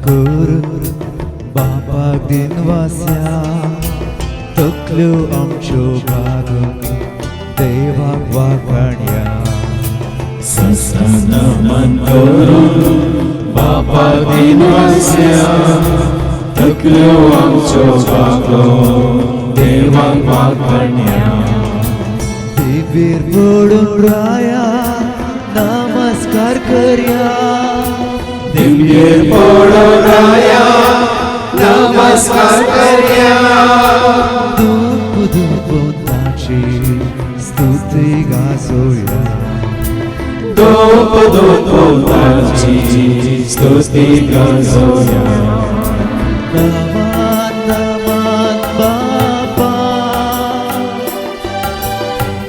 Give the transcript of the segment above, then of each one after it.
करून बापाक दिनवास्या तकल्यो आमच्यो भागून देवाक वाखाणया नमन करून बापाक दिनवास्या तकल्यो आमच्यो भागून देवाक वाखाणया देवीर पडून राया नमस्कार करया दिव्येर पडून राया नमस्कार करया धूप धूपोताची स्तुती गाजोया धूप धूपोताची स्तुती गाजोया नमन नमन बापा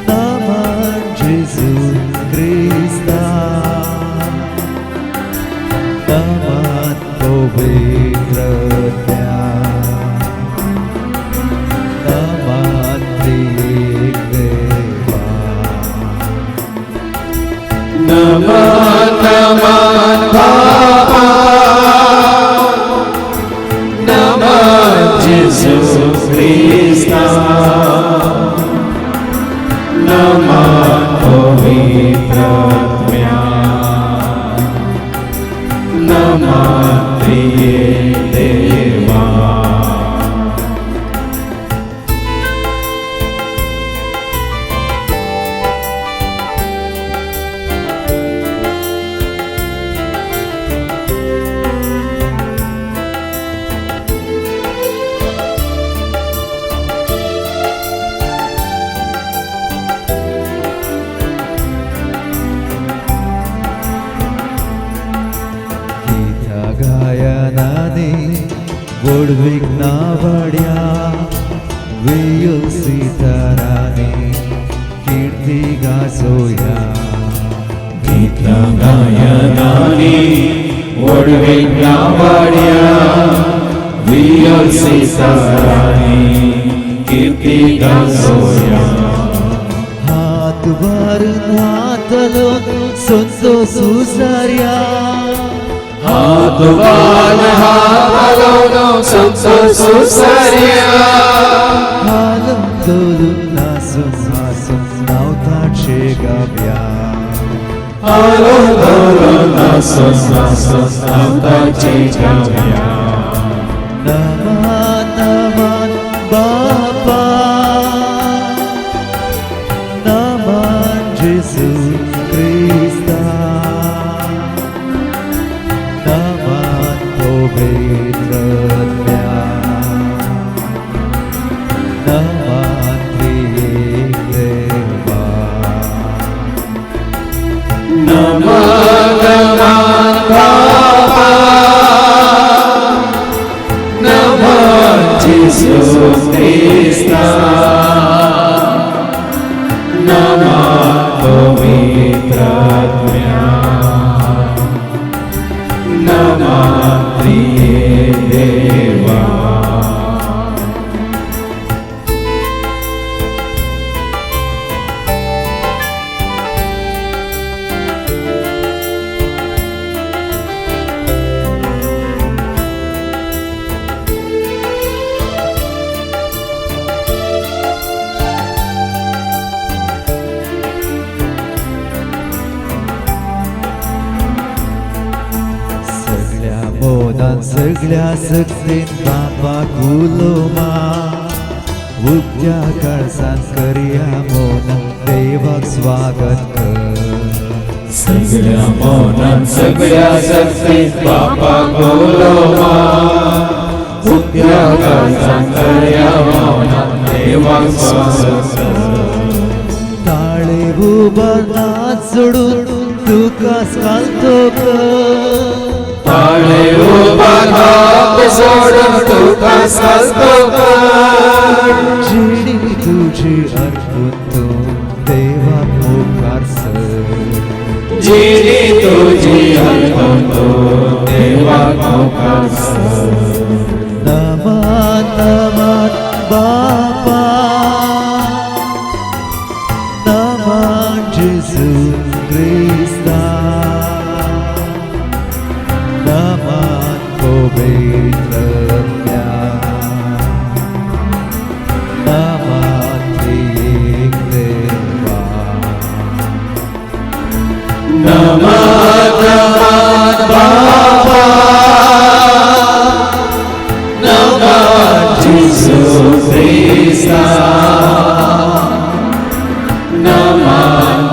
नमन जेजू क्रिस्ता नमन पवित्रत्या नमन त्रिएक देवा नमन नमन बापा नमन जेजू ख्रिस्ता नमन पवित्रत्या नमन त्रिएक देवा गायनाने वडवीक नावाड्या वेयो सिताराने कीर्ती गाजोया गीता गायनाने वडवीक नावाड्या वेयो सिताराने कीर्ती गाजोया हात वारून हातलो संतो सुसार्या हात वारून संतो सुसार्या हालून तोलून नासून हासून नावताचे गाव्या हालून तोलून नासून नावताचे गाव्या नमन नमन बापा नमन जेजू क्रिस्ता नमन पवित्रत्या नमन त्रिएक देवा नमन नमन बापा नमन जेजू ख्रिस्ता नमन पवित्रत्या नमन त्रिएक देवा सगळ्या मोदान सगळ्या सक्तीन बापाक उलोमा उक्त्या काळजान करया मोनान देवाक स्वागत कर सगळ्या मोनान सगळ्या शक्तीत बापाक उलोमा उक्त्या काळजान करया मोनान देवाक स्वागत ताळे उबार नाच सोडून तुकास घालतो कर ताळे उबार हात सोडून तुका घालतो कर जिणी तुझी अर्पून तू देवाक मुखार सर जिणी तुझी अर्पण तो देवाक मुखार सर नमन नमन बापा नमन जेजू क्रिस्ता नमन पवित्रत्या नामातली एक देवा नमः बापा नमः येशू ख्रिस्ता नमः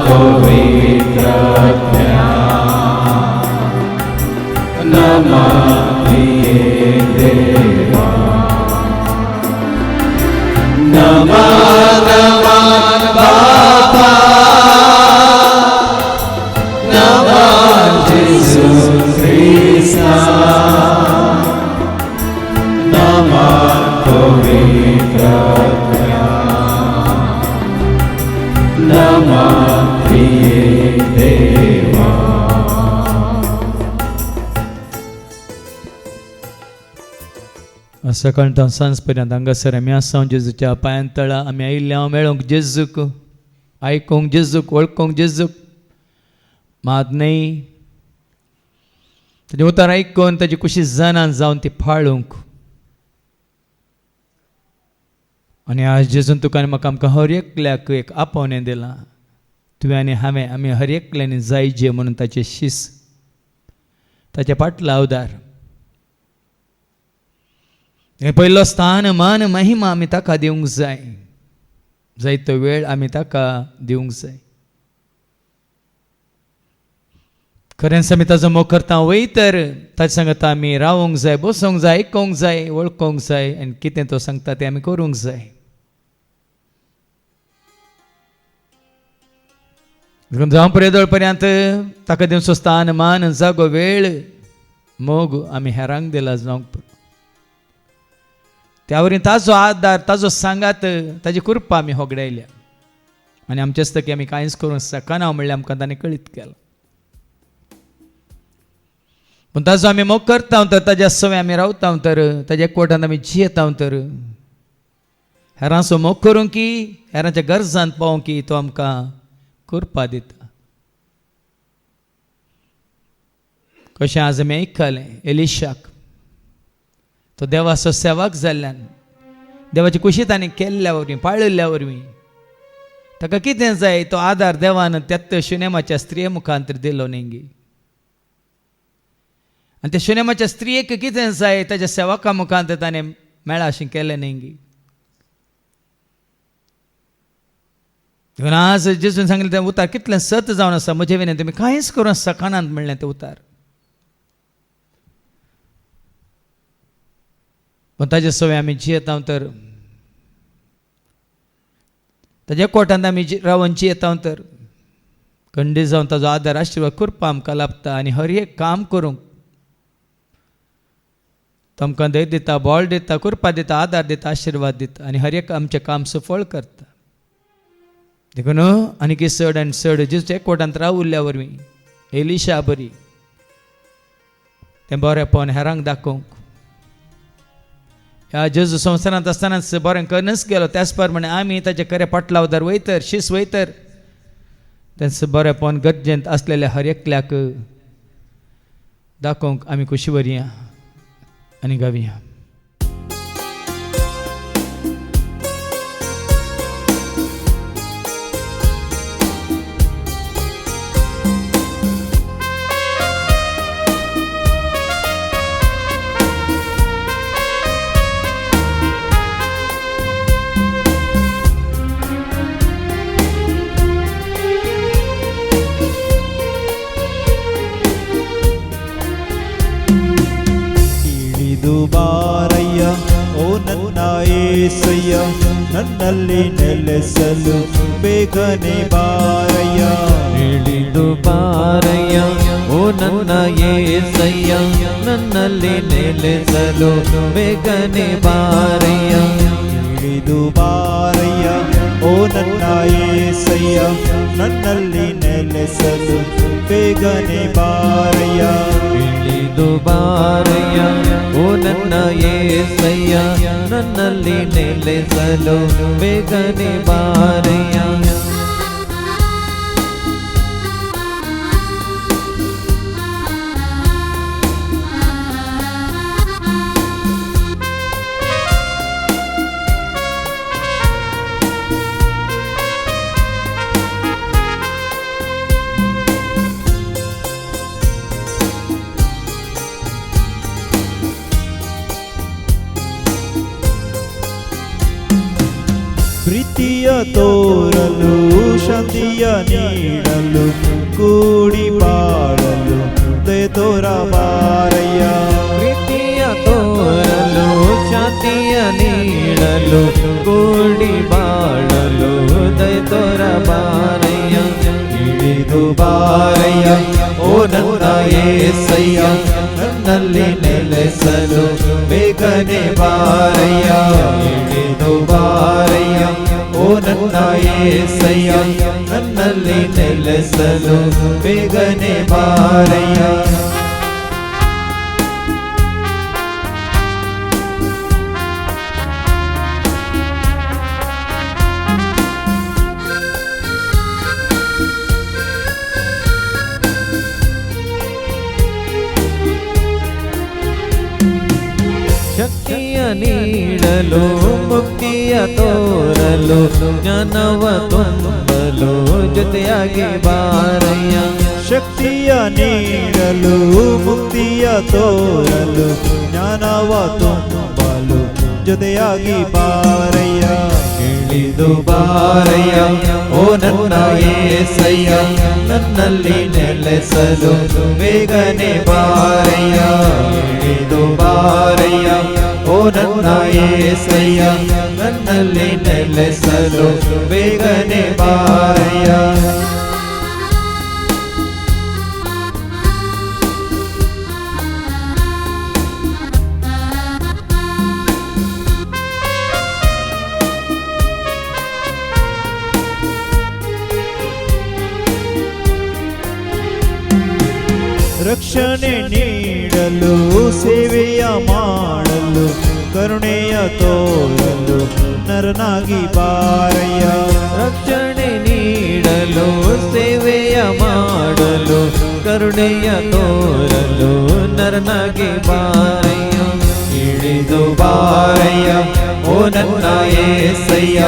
पवित्रत्या नमः एक देवा नमः बापा नमः येशू ख्रिस्ता नमः पवित्रत्या नमः एक देवा. सकाळटावन सांज पर्यंत हांगासर आमी आसा जेजूच्या पांयां तळा आमी आयिल्ल्या मेळोंक जेजूक आयकूंक जेजूक वळखूंक जेजूक मात न्ही ताजें उतर आयकून ताजी कुशी जाणां जावन ती फाळूंक आनी आज जेजून तुका आनी म्हाका आमकां हर एकल्याक एक आपोवणें दिलां तुवें आनी हांवें आमी हर एकल्यांनी जायचे म्हणून ताचें शीस ताचे फाटला उदार पयलो स्थान मान महिमा आमी ताका दिवंक जाय जायतो वेळ आमी ताका दिवंक जाय खरेंच आमी ताजो मोग करता वय तर ताचे सांगत आमी रावूंक जाय बसूंक जाय आयकूंक जाय वळखूंक जाय आनी कितें तो सांगता तें आमी करूंक जाय जावं पर्यंत पर्यंत ताका दिवचो स्थान मान जागो वेळ मोग आमी हेरांक दिला जावंक त्या वरील ताजो आदार ताजो सांगात ताजी कृपा आमी होगडायल्या आनी आमचे हस्तकी आमी कांयच करूंक शकना म्हणल्यार आमकां ताणें कळीत केलां पूण ताजो आमी मोग करता तर ताज्या सवय आमी रावता तर ताज्या एकवटान आमी जियेता तर हेरांचो मोग करूंक की हेरांच्या गरजांत पावूंक की तो आमकां कृपा दिता कशें आज आमी आयकलें एलिशाक तो देवाचो सेवक जाल्ल्यान देवाची कुशी ताणें केल्ल्या वरवीं पाळिल्ल्या वरवीं ताका कितें जाय तो आदार देवान त्यात शुनेमाच्या स्त्रिये मुखांतर दिलो नेंगी आनी त्या शुनेमाच्या स्त्रियेक कितें जाय ताच्या सेवका मुखांतर ताणें मेळा अशें केलें नेंगी आज जेजून सांगलें तें उतार कितलें सत जावन आसा म्हजे विनें तुमी कांयच करूंक शकनात म्हणलें तें उतार पण ताजे सवय आमी जियेता तर ताज्या कोटांत आमी रावन जियेता तर खंडीत जावन ताजो आदार आशिर्वाद कृपा आमकां लाभता आनी हर एक काम करूंक तो आमकां धैर्य दिता बळ दिता कृपा दिता आदार दिता आशिर्वाद दिता आनी हर एक आमचें काम सफळ करता देखून आनी चड आनी चड जेजूच्या एकवटांत रावुल्ल्या वरवीं एलिशा बरी तें बरेंपण हेरांक दाखोवंक ह्या जेजू संवसारांत आसतनाच बरें करनच गेलो त्याच प्रमाणे आमी ताचे खरें फाटला उदार वयतर शीस वयतर तेंच बरेंपण गरजेंत आसलेल्या हर एकल्याक दाखोवंक आमी खुशी व्हरया आनी गावया. ಬಾರಯ್ಯ ಓ ನನ್ನ ಏಸಯ್ಯ ನನ್ನಲ್ಲಿ ನೆಲೆಸಲು ಬೇಗನೆ ಬಾರಯ್ಯ ಇಳಿದು ಬಾರಯ್ಯ ಓ ನನ್ನ ಏಸಯ್ಯ ನನ್ನಲ್ಲಿ ನೆಲೆಸಲು ಬೇಗನೆ ಬಾರಯ್ಯ ಇಳಿದು ಬಾರಯ್ಯ ಓ ನನ್ನ ಏಸಯ್ಯ ನನ್ನಲ್ಲಿ ನೆಲೆಸಲು ಬೇಗನೆ ಬಾರಯ್ಯ ಇಳಿದು ಬಾರಯ್ಯ ಓ ನನ್ನ ಏಸಯ್ಯ ನನ್ನಲ್ಲಿ ನೆಲೆಸಲು ಬೇಗನೆ ಬಾರಯ್ಯ ತೋರಲು ಶಾಂತಿಯ ನೀಡಲು ಕೂಡಿ ಬಾಳಲು ದಯೆ ತೋರಬಾರಯ್ಯ. ಪ್ರೀತಿಯ ತೋರಲು ಶಾಂತಿಯ ನೀಡಲು ಕೂಡಿ ಬಾಳಲು ದಯೆ ತೋರಬಾರಯ್ಯ. ಇಳಿದು ಬಾರಯ್ಯ ಓ ನನ್ನ యేసಯ್ಯ, ನನ್ನಲ್ಲಿ ನೆಲೆಸಲು ಬೇಗನೆ ಬಾರಯ್ಯ. ಇಳಿದು ಬಾರಯ್ಯ ಓ ನನ್ನ యేసయ్య, ನನ್ನಲ್ಲಿ ನೆಲೆಸಲು ಬೇಗನೆ ಬಾರಯ್ಯ. ಶಕ್ತಿಯ ನೀಡಲು ಮುಕ್ತಿಯ ತೋರಲು ಜ್ಞಾನವ ತುಂಬಲು ಜೊತೆಯಾಗಿ ಬಾರಯ್ಯ. ಶಕ್ತಿಯ ನೀಡಲು ಮುಕ್ತಿಯ ತೋರಲು ಜ್ಞಾನವ ತುಂಬಲು ಜೊತೆಯಾಗಿ ಬಾರಯ್ಯ. ಇಳಿದು ಬಾರಯ್ಯ ಓ ನನ್ನ యేసయ్య, ನನ್ನಲ್ಲಿ ನೆಲೆಸಲು ಬೇಗನೆ ಬಾರಯ್ಯ. ಇಳಿದು ಬಾರಯ್ಯ ಓ ನನ್ನ యేసయ్య, ನನ್ನಲ್ಲಿ ನೆಲೆಸಲು ಬೇಗನೆ ಬಾರಯ್ಯ. ರಕ್ಷಣೆ ನೀಡಲು ಸೇವೆಯ ಮಾಡಲು ಕರುಣೆಯ ತೋರಲು ನರನಾಗಿ ಬಾರಯ್ಯ. ರಕ್ಷಣೆ ನೀಡಲು ಸೇವೆಯ ಮಾಡಲು ಕರುಣೆಯ ತೋರಲು ನರನಾಗಿ ಬಾರಯ್ಯ. ಇಳಿದು ಬಾರಯ್ಯ ಓ ನನ್ನ యేసయ్య,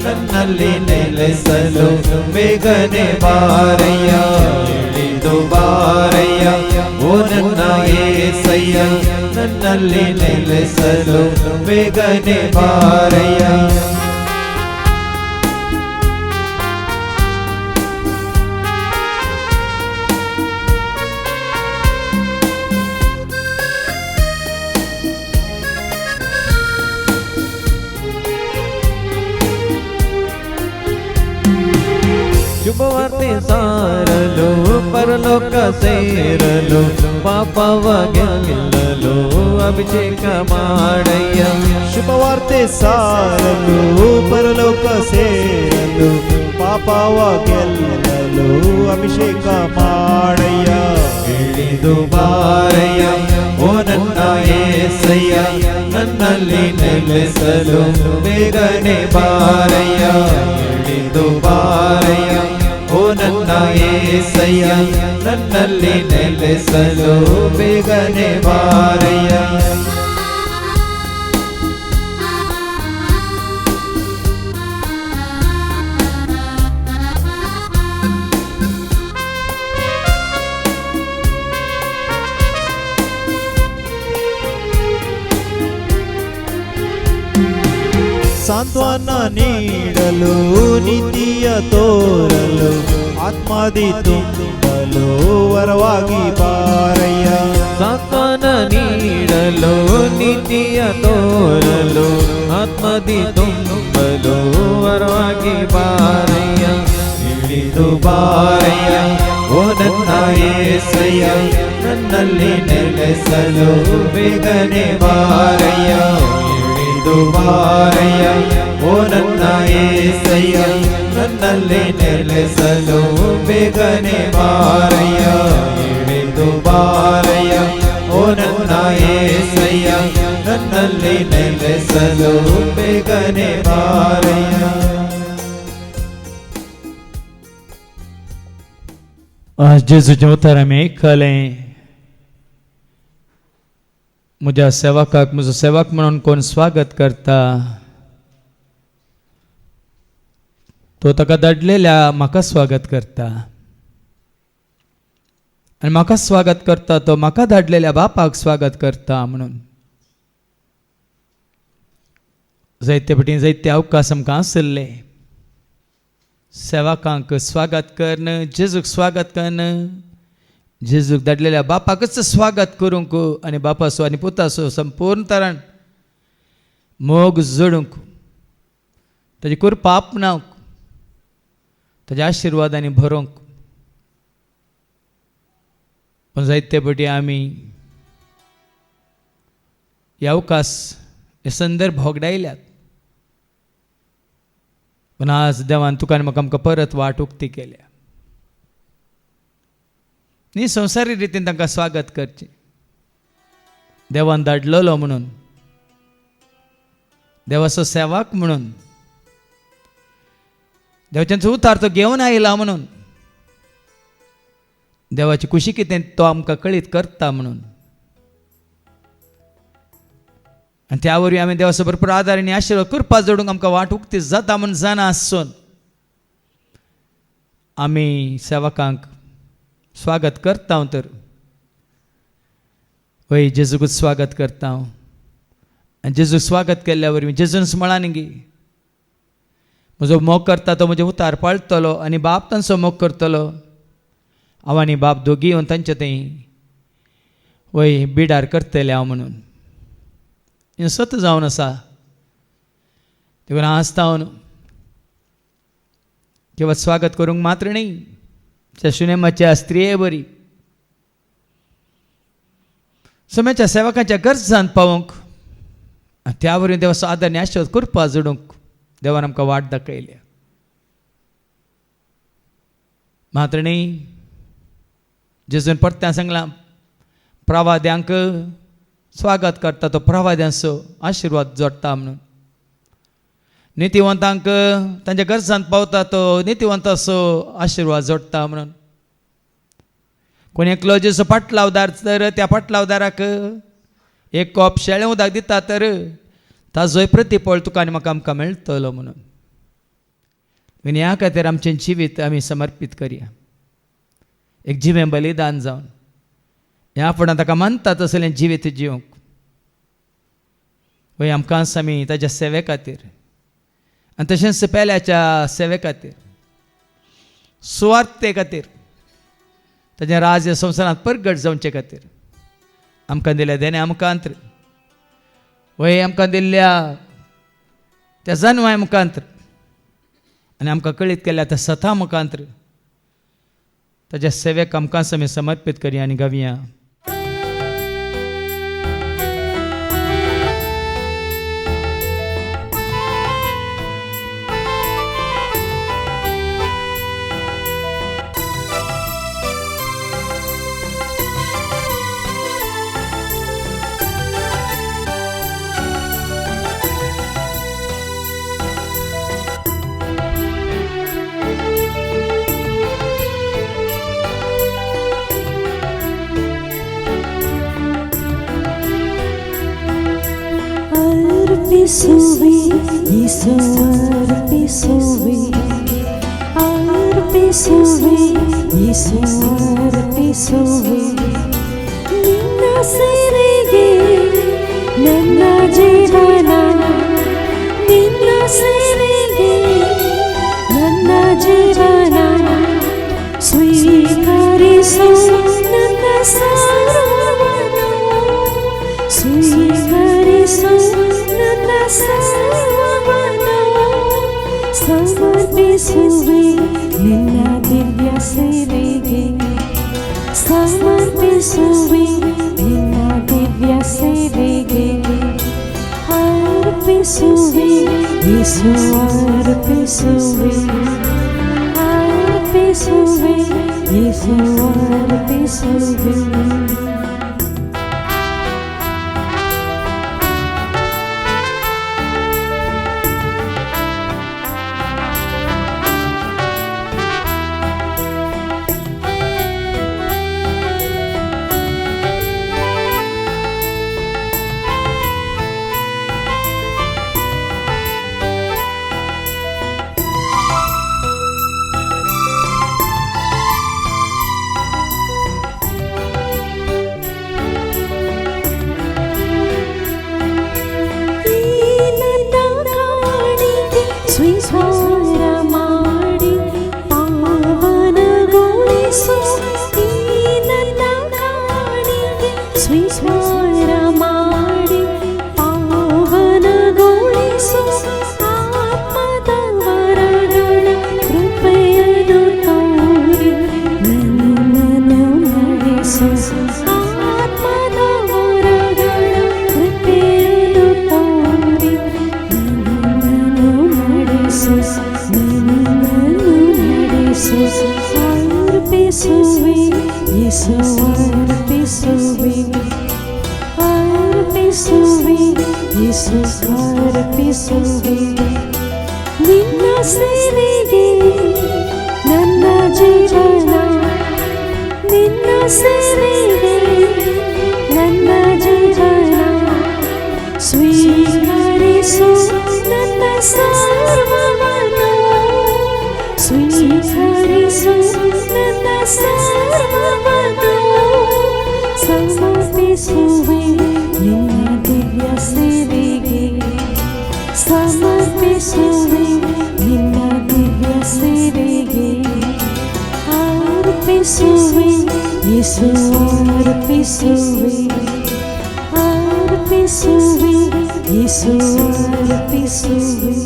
ನನ್ನಲ್ಲಿ ನೆಲೆಸಲು ಬೇಗನೆ ಬಾರಯ್ಯ. ಇಳಿದು ಬಾರಯ್ಯ ಓ ನನ್ನ యేసయ్య, ನನ್ನಲ್ಲಿ ನೆಲೆಸಲು ಬೇಗನೆ ಬಾರಯ್ಯ. ಶುಭವಾರ್ತೆ ಸಾರಲು ಪರಲೋಕ ಸೇರಲು ಪಾಪವ ಗೆಲ್ಲಲು ಅಭಿಷೇಕ ಮಾಡಯ್ಯ. ಶುಭವಾರ್ತೆ ಸಾರಲು ಪರಲೋಕ ಸೇರಲು ಪಾಪವ ಗೆಲ್ಲಲು ಅಭಿಷೇಕ ಮಾಡಯ್ಯ. ಇಳಿದು ಬಾರಯ್ಯ ಓ ನನ್ನ యేసయ్య, ನನ್ನಲ್ಲಿ ನೆಲೆಸಲು ಬೇಗನೆ ಬಾರಯ್ಯ. ಇಳಿದು ಬಾರಯ್ಯ ಓ ನನ್ನ యేసయ్య, ನನ್ನಲ್ಲಿ ನೆಲೆಸಲು ಬೇಗನೆ ಬಾರಯ್ಯ. ಸಾಂತ್ವನ ನೀಡಲು ನೀತಿಯ ತೋರಲು ಆತ್ಮದಿ ತುಂಬಲು ವರವಾಗಿ ಬಾರಯ್ಯ. ಸಾಂತ್ವನ ನೀಡಲು ನೀತಿಯ ತೋರಲು ಆತ್ಮದಿ ತುಂಬಲು ವರವಾಗಿ ಬಾರಯ್ಯ. ಇಳಿದು ಬಾರಯ್ಯ ಓ ನನ್ನ యేసయ్య, ನನ್ನಲ್ಲಿ ನೆಲೆಸಲು ಬೇಗನೆ ಬಾರಯ್ಯ. ಇಳಿದು ಬಾರಯ್ಯ ಓ ನನ್ನ యేసయ్య, ನನ್ನಲ್ಲಿ ನೆಲೆಸಲು ಬೇಗನೆ ಬಾರಯ್ಯ. ಇಳಿದು ಬಾರಯ್ಯ ಓ ನನ್ನ యేసయ్య, ನನ್ನಲ್ಲಿ ನೆಲೆಸಲು ಬೇಗನೆ ಬಾರಯ್ಯ. आज जेजू जेवतारा में कळ्ळें म्हज्या सेवकाक म्हजो सेवक म्हणून कोण स्वागत करता तो ताका धाडलेल्या म्हाका स्वागत करता आनी म्हाका स्वागत करता तो म्हाका धाडलेल्या बापाक स्वागत करता म्हणून जायते फावटी जायते अवकाश आमकां आसले सेवकांक स्वागत करणं, जेजूक स्वागत करणं, जेजूक धाडलेल्या बापाकच स्वागत करूंक आनी बापासो आनी पुतासो संपूर्ण तरान मोग जोडूंक, ताची कृपा आपणावंक, ताच्या आशिर्वादांनी भरोवंक. पण जायते फावटी आमी हे अवकाश हे संदर्भ होगडायल्यात. पण आज देवान तुका आनी म्हाका आमकां परत वाट उक्ती केल्या. न्ही संवसारीक रितीन तांकां स्वागत करचें, देवान धाडलेलो म्हणून, देवाचो सेवक म्हणून, देवाच्यांचो उतार तो घेवन आयला म्हणून, देवाची खुशी कितें तो आमकां कळीत करता म्हणून. आनी त्या वरवीं आमी देवाचो भरपूर आदार आनी आशिर्वाद कृपा जोडूंक आमकां वाट उक्ती जाता म्हूण जाणा आसून आमी सेवकांक स्वागत करता. हांव तर वय जेजूकूच स्वागत करता. हांव आनी जेजूक स्वागत केल्ल्या वरवीं जेजूनच म्हळान गी, म्हजो मोग करता तो म्हजे उतार पाळटलो आनी बाप तांचो मोग करतलो. हांव आनी बाप दोगी येवन तांचे थंय वय बिडार करतले हांव म्हणून. हें सत जावन आसा. देखून हांव आसता हांव केवळ स्वागत करूंक मात्र न्ही, त्या शुनेमाच्या स्त्रिये बरी समयाच्या सेवकांच्या गरजांत पावोवंक, त्या वरवीं देवाचो आदार आनी आशिर्वाद कृपा जोडूंक देवान आमकां वाट दाखयल्या. मात्र न्ही, जेजून परत्या सांगलां प्रवाद्यांक स्वागत करता तो प्रवाद्यांचो आशिर्वाद जोडटा म्हणून. नितीवंतांक तांच्या गरजांत पावता तो नितीवंताचो आशिर्वाद जोडटा म्हणून. कोणी एकलो जेजो पाटलावदार तर त्या पाटलावदाराक एक कॉप शेळें उदक दिता तर ताजोय प्रतिफळ तुका आनी म्हाका आमकां मेळटलो म्हणून. आनी ह्या खातीर आमचें जिवीत आमी समर्पीत करया, एक जिवें बलिदान जावन ह्या आपण ताका मानता तसलें जिवीत जिवंक. वय आमकां आमी ताच्या सेवे खातीर आनी तशेंच पेल्याच्या सेवे खातीर, सुवार्ते खातीर, ताचें राज ह्या संवसारांत परगट जावचे खातीर आमकां दिल्या देणे मुखांतर, वय आमकां दिल्ल्या त्या जन्मा मुखांतर आनी आमकां कळीत केल्या त्या सथा मुखांतर ताच्या सेवेक आमकां आमी समर्पीत करया आनी गावया. Arpissuvi, Isu arpissuvi, arpissuvi, Isu arpissuvi. Ninna serige, nanna jeevana, ninna serige, nanna jeevana. Swikarisu nanna sarvana, swikarisu ಸಮರ್ಪಿಸುವೆ ನಿನ್ನ ದಿವ್ಯ ಸೇವೆಗೆ, ಸಮರ್ಪಿಸುವೆ ನಿನ್ನ ದಿವ್ಯ ಸೇವೆಗೆ. ಅರ್ಪಿಸುವೆ ಯೇಸು ಅರ್ಪಿಸುವೆ, ಅರ್ಪಿಸುವೆ ಯೇಸು ಅರ್ಪಿಸುವೆ. ಸ್ವಾರ ಮಾಡಿ ಪಾವನಗೊಳಿಸು ಆತ್ಮದ ವರಗಳ ಕೃಪೆಯನ್ನು ತೋರಿ ನನ್ನನ್ನು ನಡೆಸು ಆತ್ಮದ ವರಗಳ ಕೃಪೆಯನ್ನು ತೋರಿ ನನ್ನನ್ನು ನಡೆಸು ನನ್ನನ್ನು ನಡೆಸು ಅರ್ಪಿಸುವೆ ಯೇಸು ಅರ್ಪಿಸುವೆ ಅರ್ಪಿಸುವೆ ಯೇಸು ಅರ್ಪಿಸುವೆ ನಿನ್ನ ಸೇವೆಗೆ ನನ್ನ ಜೀವನ ನಿನ್ನ ಸೇವೆಗೆ ನನ್ನ ಜೀವನ ಸ್ವೀಕರಿಸು ನನ್ನ ಸರ್ವವನ್ನು ಸ್ವೀಕರಿಸು ನನ್ನ ಸರ್ವವನ್ನು ಸಮರ್ಪಿಸುವೆ ನಿನ್ನ ದಿವ್ಯ ಸೇವೆಗೆ ಸಮರ್ಪಿಸುವೆ ನಿನ್ನ ದಿವ್ಯ ಸೇವೆಗೆ ಅರ್ಪಿಸುವೆ ಯೇಸು ಅರ್ಪಿಸುವೆ ಅರ್ಪಿಸುವೆ ಯೇಸು ಅರ್ಪಿಸುವೆ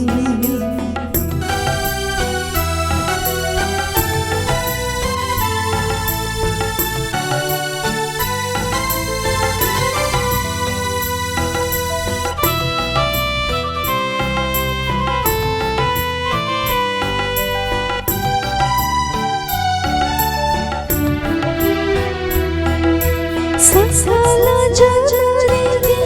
ಸಕಲ ಜನರಿಗೆ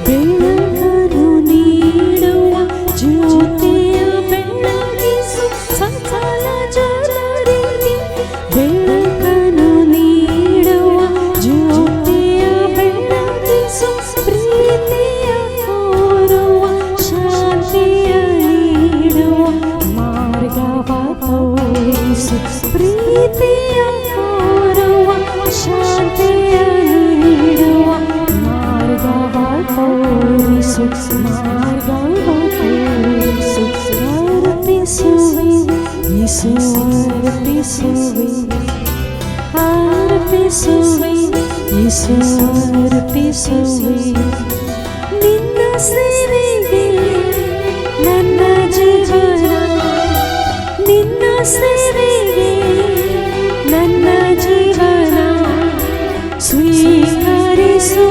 ಬೆಳಕನ್ನು ನೀಡುವ ಜ್ಯೋತಿಯ ಬೆಳಗಿಸು ಸಕಲ ಜನರಿಗೆ ಬೆಳಕನ್ನು ನೀಡುವ ಜ್ಯೋತಿಯ ಬೆಳಗಿಸು ಪ್ರೀತಿಯ ಕೋರುವ ಶಾಂತಿಯ ನೀಡುವ ಮಾರ್ಗವ ತೋರಿಸು ಪ್ರೀತಿಯ ಕೋರುವ ಶಾಂತಿಯ ನೀಡುವ ಮಾರ್ಗವ ತೋರಿಸು ಮಾರ್ಗವ ತೋರಿಸು ಅರ್ಪಿಸುವೆ ಯೇಸು ಅರ್ಪಿಸುವೆ ಅರ್ಪಿಸುವೆ ಯೇಸು ಅರ್ಪಿಸುವೆ ನಿನ್ನ ಸೇವೆಗೆ ನನ್ನ ಜೀವನ ನಿನ್ನ ಸೇವೆಗೆ ನನ್ನ ಜೀವನ ಸ್ವೀಕರಿಸು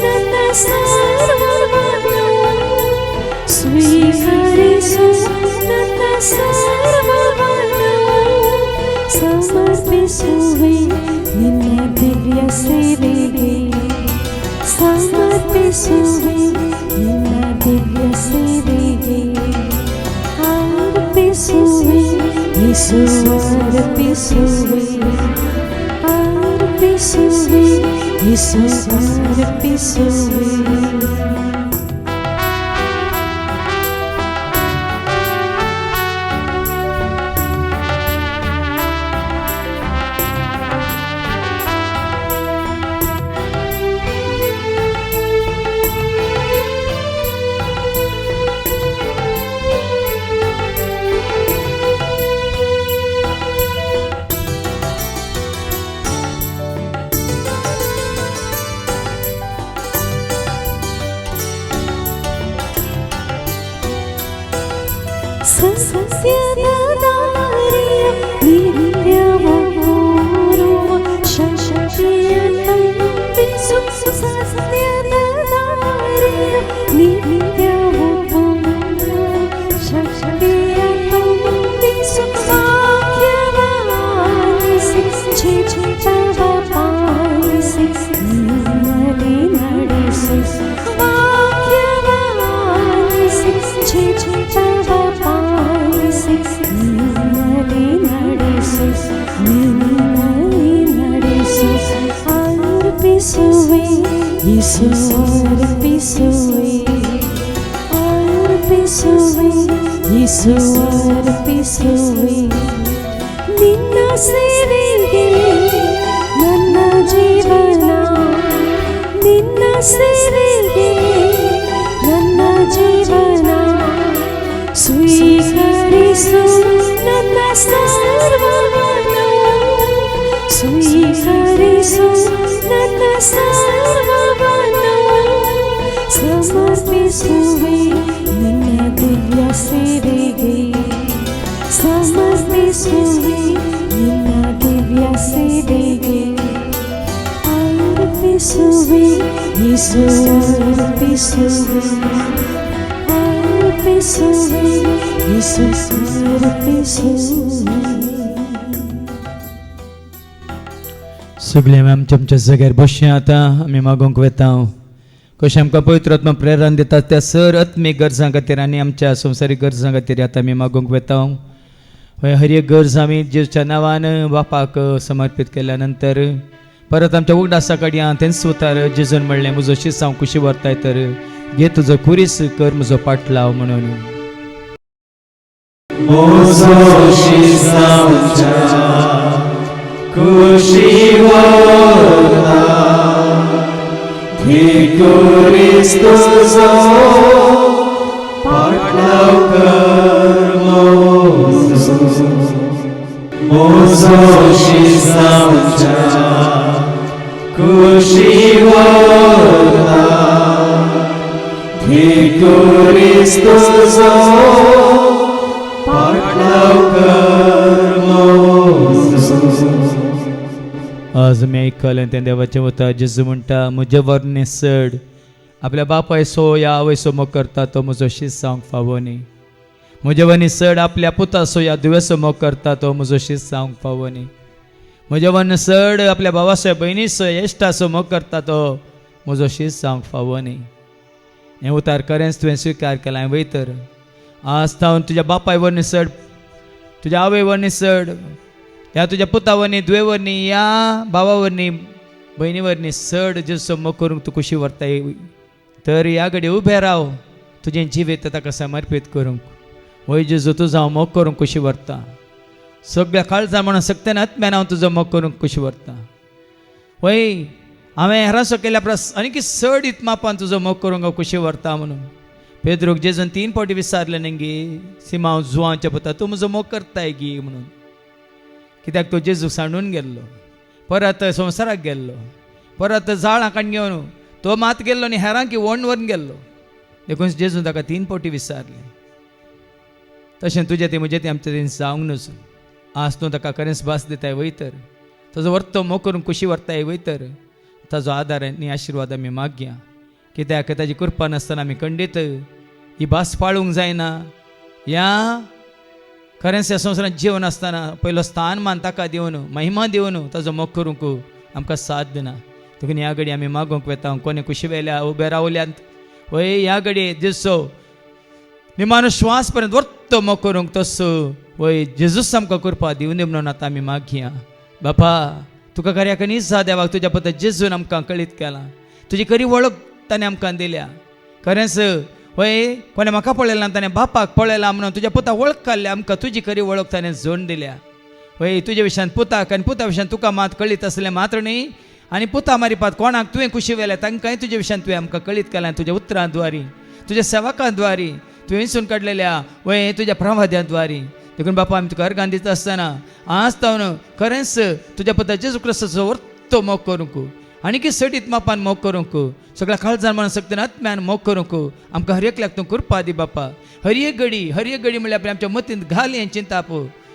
ನನ್ನ ಸರ್ವವನ್ನು ಸ್ವೀಕರಿಸು ನನ್ನ ಸರ್ವವನ್ನು ಸಮರ್ಪಿಸುವೆ ನಿನ್ನ ದಿವ್ಯ ಸೇವೆಗೆ ಸಮರ್ಪಿಸುವೆ ನಿನ್ನ ದಿವ್ಯ ಸೇವೆಗೆ ಅರ್ಪಿಸುವೆ ಯೇಸು ಅರ್ಪಿಸುವೆ ಅರ್ಪಿಸುವೆ ಯೇಸು ಅರ್ಪಿಸುವೆ ಸತ್ಯದ ದಾರಿಯ ನಿತ್ಯವ ತೋರುವ ಶಕ್ತಿಯ ತುಂಬಿಸು ಸತ್ಯದ ದಾರಿಯ ನಿತ್ಯವ ತೋರುವ ಶಕ್ತಿಯ ತುಂಬಿಸು ವಾಕ್ಯವ ಆಲಿಸಿ ಚಿತ್ತವ ಪಾಲಿಸಿ ನಿನ್ನಲ್ಲಿ ನಡೆಸು ವಾಕ್ಯವ ಆಲಿಸಿ ಚಿತ್ತವ ಪಾಲಿಸಿ ನಿನ್ನಲ್ಲಿ ನಡೆಸು ನಿನ್ನಲ್ಲಿ ನಡೆಸು ಅರ್ಪಿಸುವೆ ಯೇಸು ಅರ್ಪಿಸುವೆ ಅರ್ಪಿಸುವೆ ಯೇಸು ಅರ್ಪಿಸುವೆ ನಿನ್ನ ಸೇವೆಗೆ ನನ್ನ ಜೀವನ ನಿನ್ನ ಸೇವೆಗೆ ನನ್ನ ಜೀವನ ಸ್ವೀಕರಿಸು ನನ್ನ ಸರ್ವವನ್ನು ಸ್ವೀಕರಿಸು ನನ್ನ ಸರ್ವವನ್ನು ಸಮರ್ಪಿಸುವೆ ನಿನ್ನ ದಿವ್ಯ ಸೇವೆಗೆ ಸಮರ್ಪಿಸುವೆ ನಿನ್ನ ದಿವ್ಯ ಸೇವೆಗೆ ಅರ್ಪಿಸುವೆ ಯೇಸು ಅರ್ಪಿಸುವೆ ಅರ್ಪಿಸುವೆ ಯೇಸು ಅರ್ಪಿಸುವೆ सगळे आमी आमच्या आमच्या जाग्यार बसया आतां आमी मागोवंक वेता कशें आमकां पवित्र आत्मा प्रेरण दिता त्या सर आत्मीक गरजां खातीर आनी आमच्या संवसारीक गरजां खातीर आतां आमी मागोवंक वेता हर एक गरज आमी जेच्या नांवान बापाक समर्पीत केल्या नंतर परत आमच्या उगडासा कडयां तेंच उतार जेजून म्हणलें म्हजो शीस हांव कुशी व्हरताय तर घे तुजो कुरीस कर म्हजो पाटलाव म्हणून Mozo Shisamcha Kushiwata Dhikuris Tuzo Patlaukar Mozo Shisamcha Kushiwata Dhikuris Tuzo आज मी ऐकलं त्या देवाचे वता जेजू म्हणटा म्हजे वर्णे चड आपल्या बापाय सो या आवय सो मोग करता तो म्हजो शीस जावंक फावो न्ही म्हजे वर्णी चड आपल्या पुता सो या दुवेसो मोग करता तो म्हजो शीस जावंक फावो न्ही म्हजे वर्णी चड आपल्या भावासो भयणी सो इश्टा सो मोग करता तो म्हजो शीस जावंक फावो न्ही हें उतार खरेंच तुवें स्विकार केलां वय तर आज थावन तुज्या बापाय वर्णी चड तुज्या आवय वर्णी चड या तुज्या पुता वर्णी दुवे वर्णी या भावा वर्णी भयणी वर्णी चड जेजो मोग करूंक तूं कुशी व्हरताय तर ह्या घडी उबें राव तुजें जिवीत ताका समर्पीत करूंक वय जेजू तुजो हांव मोग करूंक कुशी व्हरता सगळ्या काळजां म्हणून सक्तेन आत्म्यान हांव तुजो मोग करूंक कुशी व्हरता वय हांवें हेरांसो केल्या परस आनी चड इतमापान तुजो मोग करूंक हांव कुशी व्हरता म्हणून पेद्रूक जेजून 3 फावटी विचारलें न्ही गे सिमा हांव जुवांच्या पुता तूं म्हजो मोग करताय गी म्हणून कित्याक तो जेजू सांडून गेल्लो परत संवसाराक गेल्लो परत जाळां घेवन तो मात गेल्लो न्ही हेरांक वण व्हरून गेल्लो देखून जेजू ताका 3 फावटी विचारलें तशें तुजें तें म्हजें तें आमचें तें जावंक नज आज तूं ताका खरेंच भास दिताय वय तर ताजो वर्तो मोग करून कुशी व्हरताय वय तर ताजो आदार आनी आशिर्वाद आमी मागया कित्याक ताजी कृपा नासतना आमी खंडीत ही भास पाळूंक जायना ह्या खरेंच ह्या संवसारांत जिवन आसतना पयलो स्थान मान ताका दिवन महिमा दिवन ताजो मोग करूंक आमकां साथ दिना देखून ह्या घडी आमी मागोवंक वेता कोणे कुशी वेल्या उबे रावल्यांत वय ह्या घडी जेजो निमानो श्वास पर्यंत वर्तो मोग करूंक तसो वय जेजूस आमकां कृपा दिवनी म्हणून आतां आमी मागया बापा तुका खऱ्याक नीज देवाक तुज्या पुता जेजून आमकां कळीत केलां तुजी खरी वळख ताणें आमकां दिल्या खरेंच वय कोणें म्हाका पळयलां ताणें बापाक पळयलां म्हणून तुज्या पुता वळख काडली आमकां तुजी खरी वळख ताणें जोड दिल्या वय तुजे विशयान पुताक आनी पुता विशयान तुका मात कळीत आसलें मात्र न्ही आनी पुता मारिपात कोणाक तुवें कुशी वेल्या तांकांय तुजे विशयान तुवें आमकां कळीत केलां तुज्या उतरां द्वारी तुज्या सेवकां द्वारी तुवें विंचून काडलेल्या वय तुज्या प्रवाद्यां द्वारी देखून बापा आमी तुका अर्गां दिता आसतना आज तावन खरेंच तुज्या पुता जेजू क्रिस्ताचो वर्तो मोग करूंक आनी चड इतमापान मोग करूंक सगळ्या काळजान म्हणून सक्तीन आत्म्यान मोग करूंक आमकां हर एकल्याक तूं कृपा दी बापा हर एक घडी म्हळ्यार आमच्या मतींत घाल हें चिंताप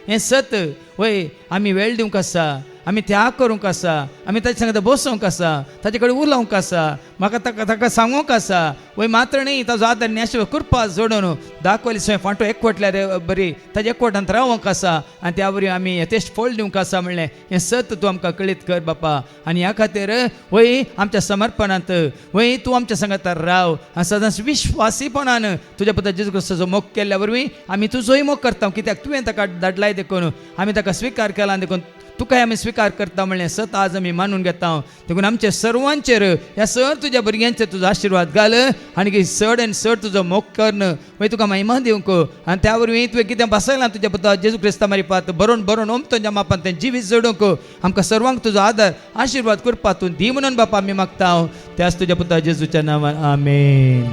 हें सत वय आमी वेळ दिवंक आसा आमी त्याग करूंक आसा आमी ताचे सांगता बसोवंक आसा ताचे कडेन उलोवंक आसा म्हाका ताका सांगूंक आसा वय मात्र न्ही ताजो आदार न्याशिवाय कृपा जोडून दाखयली सय फांटो एकवटल्यार बरी ताजे एकवटांत रावंक आसा आनी त्या वरी आमी यथेश्ट फळ दिवंक आसा म्हणलें हें सत तूं आमकां कळीत कर बापा आनी ह्या खातीर वय आमच्या समर्पणांत वय तूं आमच्या सांगात राव आनी सदांच विश्वासीपणान तुज्या पुता जेजू क्रिस्ताचो मोग केल्ल्या वरवीं आमी तुजोय मोग करता कित्याक तुवें ताका धाडलाय देखून आमी ताका स्विकार केला देखून तुकाय आमी स्विकार करता म्हणलें सत आज आमी मानून घेता देखून आमच्या सर्वांचेर ह्या सर तुज्या भुरग्यांचेर तुजो आशिर्वाद घाल आनी चड आनी चड तुजो मोग करन वय तुका महिमा दिवंक आनी त्या वरवीं तुवें कितें बसयलां तुज्या पुता जेजू क्रिस्ता मारिपात बरोवन बरोवन ओमतोच्या मापान तें जिवीत जोडूंक आमकां सर्वांक तुजो आदार आशिर्वाद करपा तूं दी म्हणून बापा आमी मागता त्याच तुज्या पुता जेजूच्या नांवान आमेन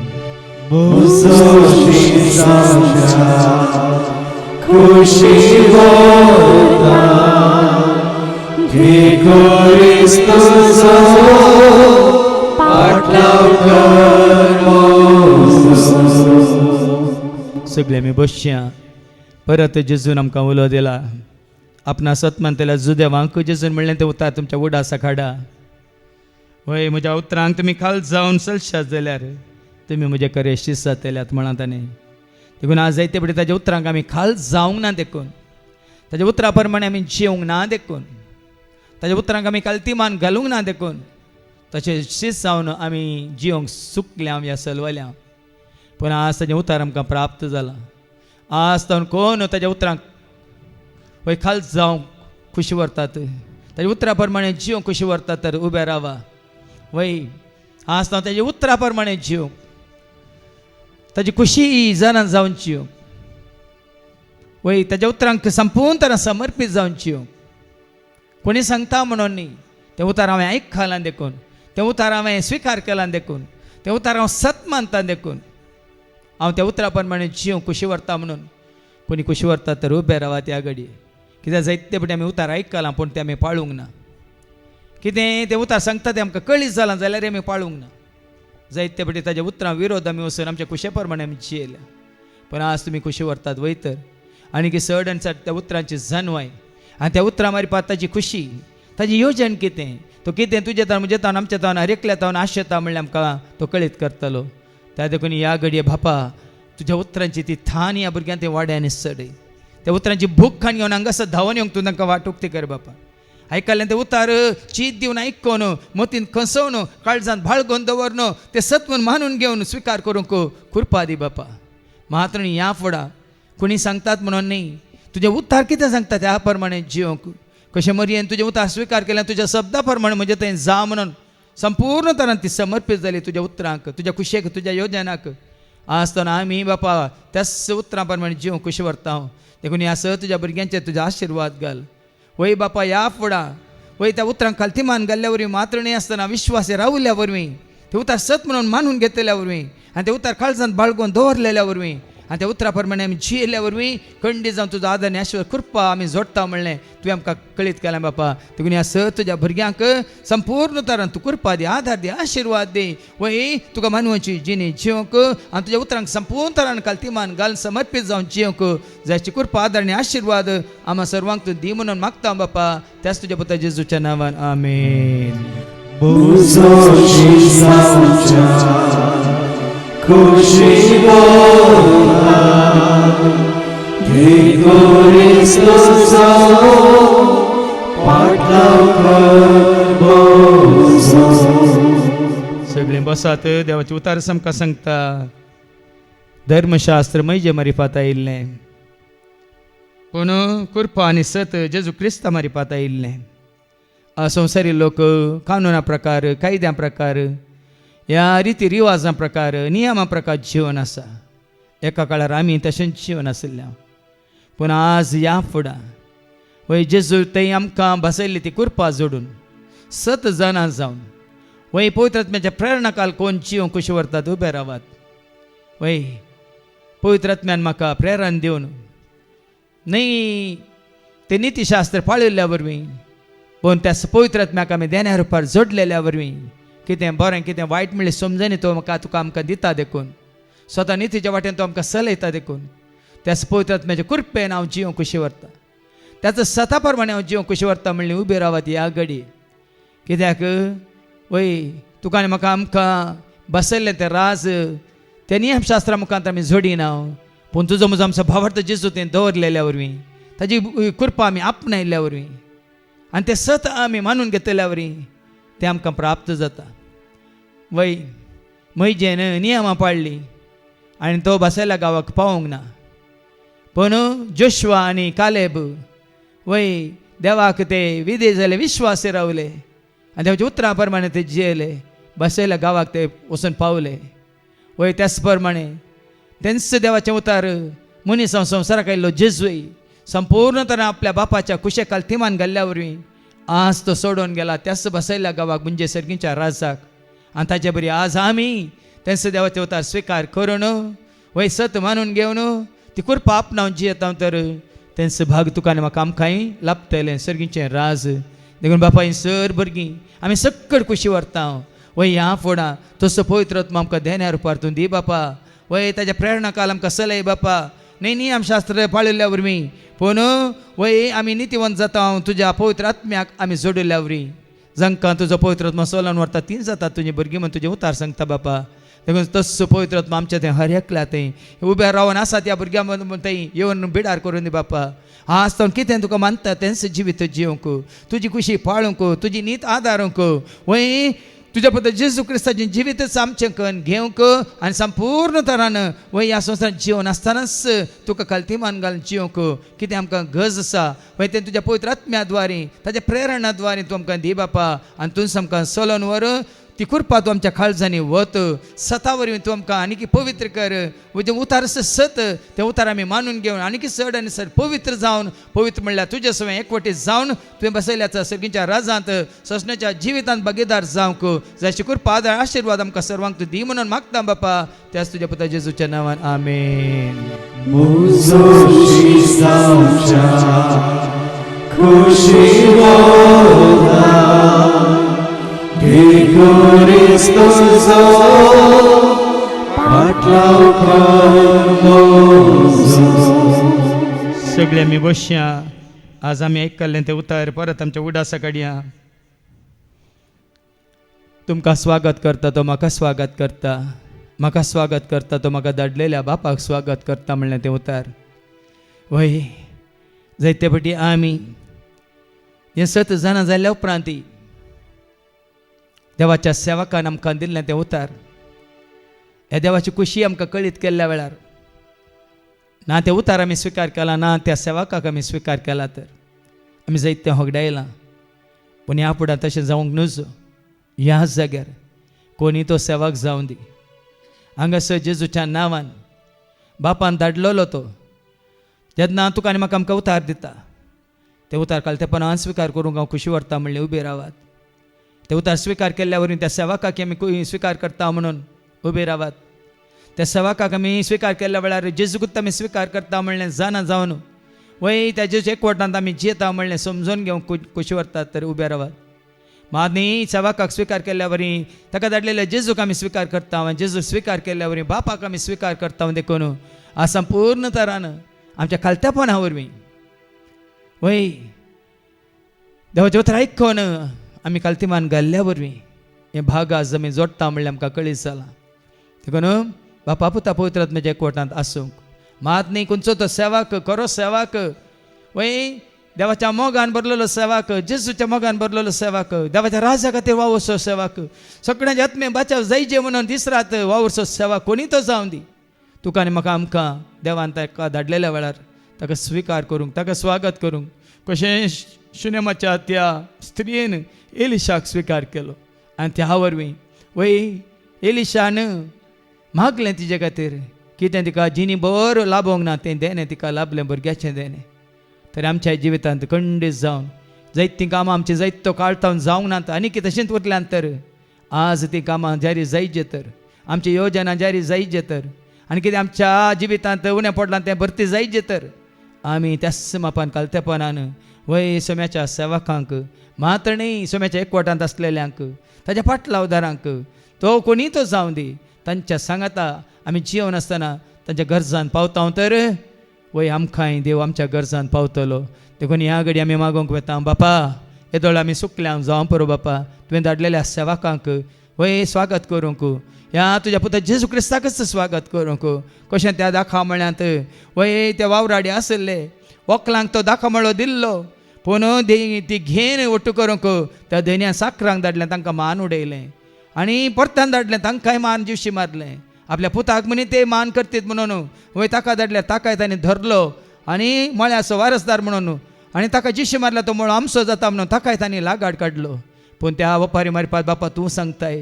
Christus, Patlaukar सगळे आमी बसया. परत जेजून आमकां उलो दिला. आपणा सतमान तेल्या जुदेवांक जेजून म्हणलें तें उतार तुमच्या उडासा काडा. वय म्हज्या उतरांक तुमी खाल जावन चलशात जाल्यार तुमी म्हजे करे शिस्त जातल्यात म्हणा ताणें. देखून आज जायते पडे ताज्या उतरांक आमी खाल जावंक ना देखून, ताज्या उतरा प्रमाणे आमी जिवंक ना देखून, ताज्या उतरांक आमी कालतीमान घालूंक ना देखून तशें शिस्त जावन आमी जिवंक चुकल्या ह्या सलवल्या. पूण आज ताजें उतार आमकां प्राप्त जालां. आज तावन कोण ताज्या उतरांक वय खाल जावंक खुशी व्हरतात, ताज्या उतरा प्रमाणे जिवंक खुशी व्हरतात तर उबे रावा. वय आज तांव ताज्या उतरा प्रमाणे जिवंक ताजी खुशी जाणां जावन जिवंक, वय ताज्या उतरांक संपूर्ण तरां समर्पीत जावन जिवंक. कोणी सांगता म्हणून न्ही, तें उतार हांवें आयकलां देखून, तें उतार हांवें स्विकार केलां देखून, तें उतार हांव सत मानतां देखून हांव त्या उतरा प्रमाणे जिवंक खुशी व्हरता म्हणून कोणी खुशी व्हरता तर उबे रावा त्या घडये. कित्याक जायते फावटी आमी उतार आयकलां पूण तें आमी पाळूंक ना. कितें तें उतार सांगता तें आमकां कळीत जालां जाल्यार आमी पाळूंक ना. जायते फावटी ताज्या उतरां विरोध आमी वचून आमच्या खुशे प्रमाणे आमी जियेल्या. पूण आज तुमी खुशी व्हरतात वय तर आनी की चड आनी चड त्या उतरांची जानवाय आनी त्या उतरां मारपाक ताजी खुशी, ताजी येवजण कितें, तो कितें तुजे तावन म्हजे तावन आमच्या तावन एकल्या तावन आशेता म्हणल्यार आमकां तो कळीत करतलो. त्या देखून ह्या घडये बापा तुज्या उतरांची ती थान ह्या भुरग्यांक ते वाडय आनी चडय. त्या उतरांची भूक खाण घेवन हांगासर धांवन येवंक तूं तांकां वाटूक ते कर बापा. आयकल्ल्यान ते उतार चीत दिवन आयकोन मोतीन खसोवन काळजांत बाळगोवन दवरन ते सत्वन मानून घेवन स्विकार करूंक कृपा दी बापा. मात्र ह्या फुडा कोणी सांगतात म्हणून न्ही, तुजे उतार कितें सांगता त्या प्रमाणे जिवंक कशें मरयेन तुजे उतार स्विकार केल्या तुज्या शब्दा प्रमाणे म्हणजे थंय जा म्हणून संपूर्ण तरान ती समर्पीत जाली तुज्या उतरांक, तुज्या कुशेक, तुज्या योजनाक. आज तर आमी बापा त्याच उतरां प्रमाणे जिवंक खुशी व्हरता. देखून ह्या स तुज्या भुरग्यांचेर तुजो आशिर्वाद घाल. वय बापा ह्या फुडा वय त्या उतरांक खालतीमान घाल्ल्या वरवीं मात्र न्ही आसतना विश्वासी रावल्या वरवीं ते उतार सत म्हणून मानून घेतल्या वरवीं आनी ते उतार काळजांत बाळगोवन दवरलेल्या वरवीं आनी त्या उतरा प्रमाणे आमी जियेल्या वरवीं खंडीत जावन तुजो आदर आनी आशिर्वाद कृपा आमी जोडटा म्हणलें तुवें आमकां कळीत केलें बापा. देखून ह्या स तुज्या भुरग्यांक संपूर्ण तरान तूं कृपा दी, आदार दी, आशिर्वाद दी. वय तुका मानवाची जिणी जिवंक आनी तुज्या उतरांक संपूर्ण तरान कालतीमान घालून समर्पीत जावन जिवंक जायची कृपा आदार आनी आशिर्वाद आम्हा सर्वांक तूं दी म्हणून मागता बापा. त्याच तुज्या पुता जेजूच्या नांवान आमेन. खुशी बोला Cristo पाटलाव बोजो. सगळे बसात. देवाचे उतार आमकां सांगता धर्मशास्त्र मैजे मारिफात आयिल्लें पूण कृपा आनी सत जेजू क्रिस्ता मारिफात आयिल्लें. संवसारी लोक कानुना प्रकार, कायद्या प्रकार, ह्या रिती रिवाजां प्रकार, नियमा प्रकार जिवन आसा. एका काळार आमी तशें जिवन आशिल्लें. पूण आज ह्या फुडा वय जेजू थंय आमकां बसयल्ली ती कृपा जोडून सत जाणां जावन वय पवित्र आत्म्याच्या प्रेरणाकाल कोण जिवंक कशें व्हरतात उबे रावात. वय पवित्र आत्म्यान म्हाका प्रेरण दिवन न्ही ते नितीशास्त्र पाळिल्ल्या वरवीं पूण त्या पवित्र आत्म्याक आमी देण्या रुपार जोडलेल्या वरवीं कितें बरें कितें वायट म्हणलें समजून तो तुका आमकां दिता देखून स्वता नितीच्या वाटेन तो आमकां चलयता देखून त्याच पवित्र आत्म्याच्या कृपेन हांव जिवंक कशें व्हरता. त्याचो सता प्रमाणे हांव जिवंक कशें व्हरता म्हणलें उबे रावात ह्या घडये. कित्याक वय तुका आनी म्हाका आमकां बसयल्लें तें राज त्या नियमशास्त्रा मुखांत आमी जोडिना पूण तुजो म्हजो आमचो भावार्थ जेजू तें दवरलेल्या वरवीं ताजी कृपा आमी आपणायल्ल्या वरवीं आनी तें सत आमी मानून घेतल्या वरवीं तें आमकां प्राप्त जाता. वय मैजेन नियमां पाळ्ळी आनी तो बसयल्या गांवाक पावोंक ना पूण जोशुआ आनी कालेब वय देवाक ते विधेय जाले, विश्वासी रावले आनी देवाच्या उतरां प्रमाणे ते जियेले, बसयल्या गांवाक ते वचून पावले. वय त्याच प्रमाणे तेंच देवाचें उतार मनीस हांव संवसाराक आयिल्लो जेजूय संपूर्ण तरान आपल्या बापाच्या कुशे कालतीमान घाल्ल्या वरवीं आज तो सोडून गेला त्याच बसयल्या गांवाक म्हणजे सर्गीच्या राजाक. आनी ताचे बरी आज आमी तेंच देवाचें उतार स्विकार करून वय सत मानून घेवन ती कृपा आपणावन जियेता तर तेंच भाग तुका आनी म्हाका आमकांय लाभतलें सर्गीचें राज. देखून बापा ही सर भुरगीं आमी सकट खुशी व्हरता. वय ह्या फुडा तसो पवित्र आत्मा आमकां देण्या रुपार तूं दी बापा. वय ताच्या प्रेरणा काल आमकां चलय बापा न्ही नियमशास्त्र पाळिल्ल्या वरवीं पूण वय आमी नितीवंत जाता तुज्या पवित्र आत्म्याक आमी जोडिल्ल्या वरवीं जांकां तुजो पवित्र आत्मा सोलान व्हरता तीं जाता तुजी भुरगीं म्हण तुजें उतार सांगता बापा देखून तस्सो पवित्र आत्मा आमच्या थंय हर एकल्या थंय उब्या रावन आसा त्या भुरग्यां थंय येवन बिडार करून दी बापा आज तो कितें तुका मानता तेंच जिवीत जिवंक तुजी खुशी पाळूंक तुजी नीत आदारूंक वय तुज्या पद्दल जेजू क्रिस्ताचें जिवीतच आमचें कन्न घेवंक आनी संपूर्ण तरान वय ह्या संवसारांत जिवन आसतनाच तुका खालतीमान घालून जिवंक कितें आमकां गरज आसा वय तें तुज्या पवित्र आत्म्या द्वारे ताच्या प्रेरणा द्वारे तूं आमकां दी बापा आनी तुज आमकां चलोवन व्हर ती कृपा तूं आमच्या काळजांनी वत सता वरवीं तूं आमकां आनीक पवित्र कर जे उतार सत ते उतार आमी मानून घेवन आनीक चड आनी चड पवित्र जावन पवित्र म्हणल्यार तुजे सवय एकवटीत जावन तुवें बसयल्याचा सर्गीच्या राजांत ससण्याच्या जिवितांत भागीदार जावंक जशी कृपा आदार आशिर्वाद आमकां सर्वांक तूं दी म्हणून मागता बापा त्याच तुज्या पुता जेजूच्या नांवान आमेन. सगळे आमी बसया आज आमी आयकल्लें तें उतार परत आमच्या उडासा काडया. तुमकां स्वागत करता तो म्हाका स्वागत करता म्हाका स्वागत करता तो म्हाका धाडलेल्या बापाक स्वागत करता म्हणलें तें उतार. वय जायते फावटी आमी हें सत जाणां जाल्ल्या उपरांत देवाच्या सेवकान आमकां दिल्लें तें उतार ह्या देवाची खुशी आमकां कळीत केल्ल्या वेळार ना तें उतार आमी स्विकार केला ना त्या सेवकाक आमी स्विकार केला तर आमी जायते होगडायलां पूण ह्या फुडें तशें जावंक नजो. ह्याच जाग्यार कोणी तो सेवक जावं दी हांगासर जेजूच्या नांवान बापान धाडलेलो तो जेन्ना तुका आनी म्हाका आमकां उतार दिता ते उतार कालतेपणान हांव स्विकार करूंक हांव खुशी व्हरता म्हणलें उबे रावात. ते उतार स्विकार केल्ल्या वरवीं त्या सेवकाक आमी स्विकार करता म्हणून उबे रावात. त्या सेवकाक आमी स्विकार केल्ल्या वेळार जेजूकूच आमी स्विकार करता म्हणलें जाणा जावन वय त्या जेजू एकवटांत आमी जियेता म्हणलें समजून घेवंक खुशी व्हरतात तर उबे रावात. मानी सेवकाक स्विकार केल्ल्या वरवीं ताका धाडलेल्या जेजूक आमी स्विकार करता जेजू स्विकार केल्ल्या वरवीं बापाक आमी स्विकार करता देखून आ संपूर्ण तरान आमच्या खालत्यापणा वरवीं वय देवाचें उतर आयकून आमी कालतीमान घाल्ल्या वरवीं हें भाग आज आमी जोडटा म्हणल्यार आमकां कळीत जाला. देखून बापा पुता पवित्र आत्म्याच्या एकवटांत आसूंक मात न्ही खंयचो तो सेवक खरो सेवक वय देवाच्या मोगान भरलेलो सेवक जेजूच्या मोगान भरलेलो सेवक देवाच्या राजा खातीर वावरसो सेवक सगळ्यांचे आत्मे बाचाव जायचे म्हणून दिसरात वावरसो सेवक कोणी तो जावं दी तुका आनी म्हाका आमकां देवान ताका धाडलेल्या वेळार ताका स्विकार करूंक ताका स्वागत करूंक कशें शुनेमाच्या त्या स्त्रियेन एलिशाक स्विकार केलो आनी त्या वरवीं वय एलिशान मागलें तिजे खातीर कितें तिका जिनी बरो लाभोंक ना तें देणें तिका लाभलें भुरग्याचें देणें. तर आमच्या जिवितांत खंडीत जावन जायतीं कामां आमची जायतो काळटावन जावंक नात आनी कितें तशेंच उरल्यान तर आज तीं कामां जारी जायचे तर आमची योजना जारी जायचे तर आनी कितें आमच्या जिवितांत उणें पडलां तें भरती जायचे तर आमी त्याच मापान कालतेपणान वय सोम्याच्या सेवकांक मात्र न्ही सोम्याच्या एकवटांत आसलेल्यांक ताच्या फाटलावदारांक तो कोणी तो जावं दी तांच्या सांगाता आमी जिवन आसतना तांच्या गरजान पावता तर वय आमकांय देव आमच्या गरजान पावतलो. देखून ह्या घडी आमी मागोंक वेता बापा येदोळ आमी सुकल्या जावं परो बापा तुवें धाडलेल्या सेवकांक वय स्वागत करूंक ह्या तुज्या पुता जेजू क्रिस्ताकच स्वागत करूंक कशें त्या दाखा म्हळ्यांत वय त्या वावराडे आसले वकलांक तो दाखा मळो दिल्लो पूण ती घेन ओट्टू करूंक त्या धन्या साकरांक धाडलें तांकां मान उडयलें आनी परतान धाडलें तांकांय मान दिवशी मारलें आपल्या पुताक म्हणी ते मान करतीत म्हणून वय ताका धाडल्या ताकाय ताणें धरलो आनी मळ्याचो वारसदार म्हणून आनी ताका जिशी मारला तो मळो आमचो जाता म्हणून ताकाय ताणें लागाड काडलो. पूण त्या वपारी मारपाक बापा तूं सांगताय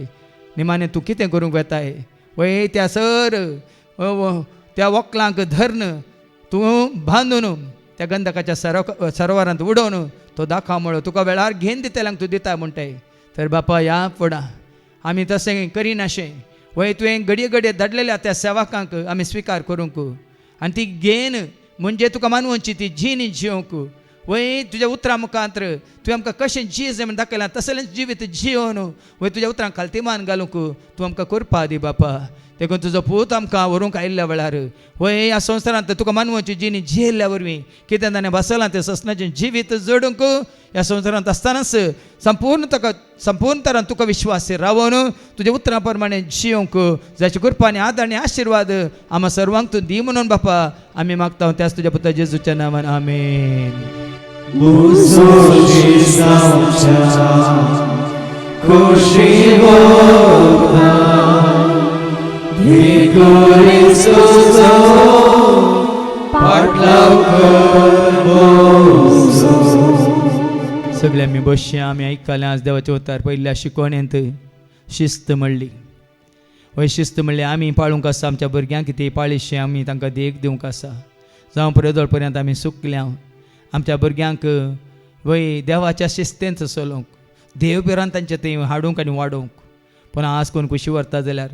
निमाणें तूं कितें करूंक येताय वय त्या सर त्या वकलांक धरन तूं बांदून त्या गंधकाच्या सरोवरांत उडोवन तो दाखा मळो तुका वेळार घेन दितेल्यांक तूं दिता म्हणटाय. तर बापा ह्या फुडां आमी तशें करिनाशें वय तुवें घडये घडये धाडलेल्या त्या सेवकांक आमी स्विकार करूंक आनी ती घेन म्हणजे तुका मानवची ती जीण जिवंक वय तुझ्या उतरा मुखांतर तुवें आमकां कशें जीज म्हण दाखयलां तसलें जिवीत जियोन वय तुज्या उतरांक खालतीमान घालूंक तूं आमकां करपा दी बापा. देखून तुजो पूत आमकां व्हरूंक आयिल्ल्या वेळार वय ह्या संवसारांत तुका मानवाची जिणी जियेल्ल्या वरवीं कितें ताणें बसलां तें ससनाचें जिवीत जोडूंक ह्या संवसारांत आसतनाच संपूर्ण तरान तुका विश्वास रावून तुज्या उतरां प्रमाणे जियोंक जाची कृपा आनी आदार आनी आशिर्वाद आम्हा सर्वांक तूं दी म्हणून बापा आमी मागता त्याच तुज्या पुता जेजूच्या नांवान आमेन. सगळे आमी बसया. आमी आयकलें आज देवाचे उतार पयल्या शिकवणेंत शिस्त म्हणली. वय शिस्त म्हणली आमी पाळूंक आसा आमच्या भुरग्यांक कितें पाळीशें आमी तांकां देख दिवंक आसा. जावं पर्यंत पर्यंत आमी सुकल्या आमच्या भुरग्यांक वय देवाच्या शिस्तेंत चलोवंक देव बिरान तांचें तें हाडूंक आनी वाडोवंक. पूण आज कोण कुशी व्हरता जाल्यार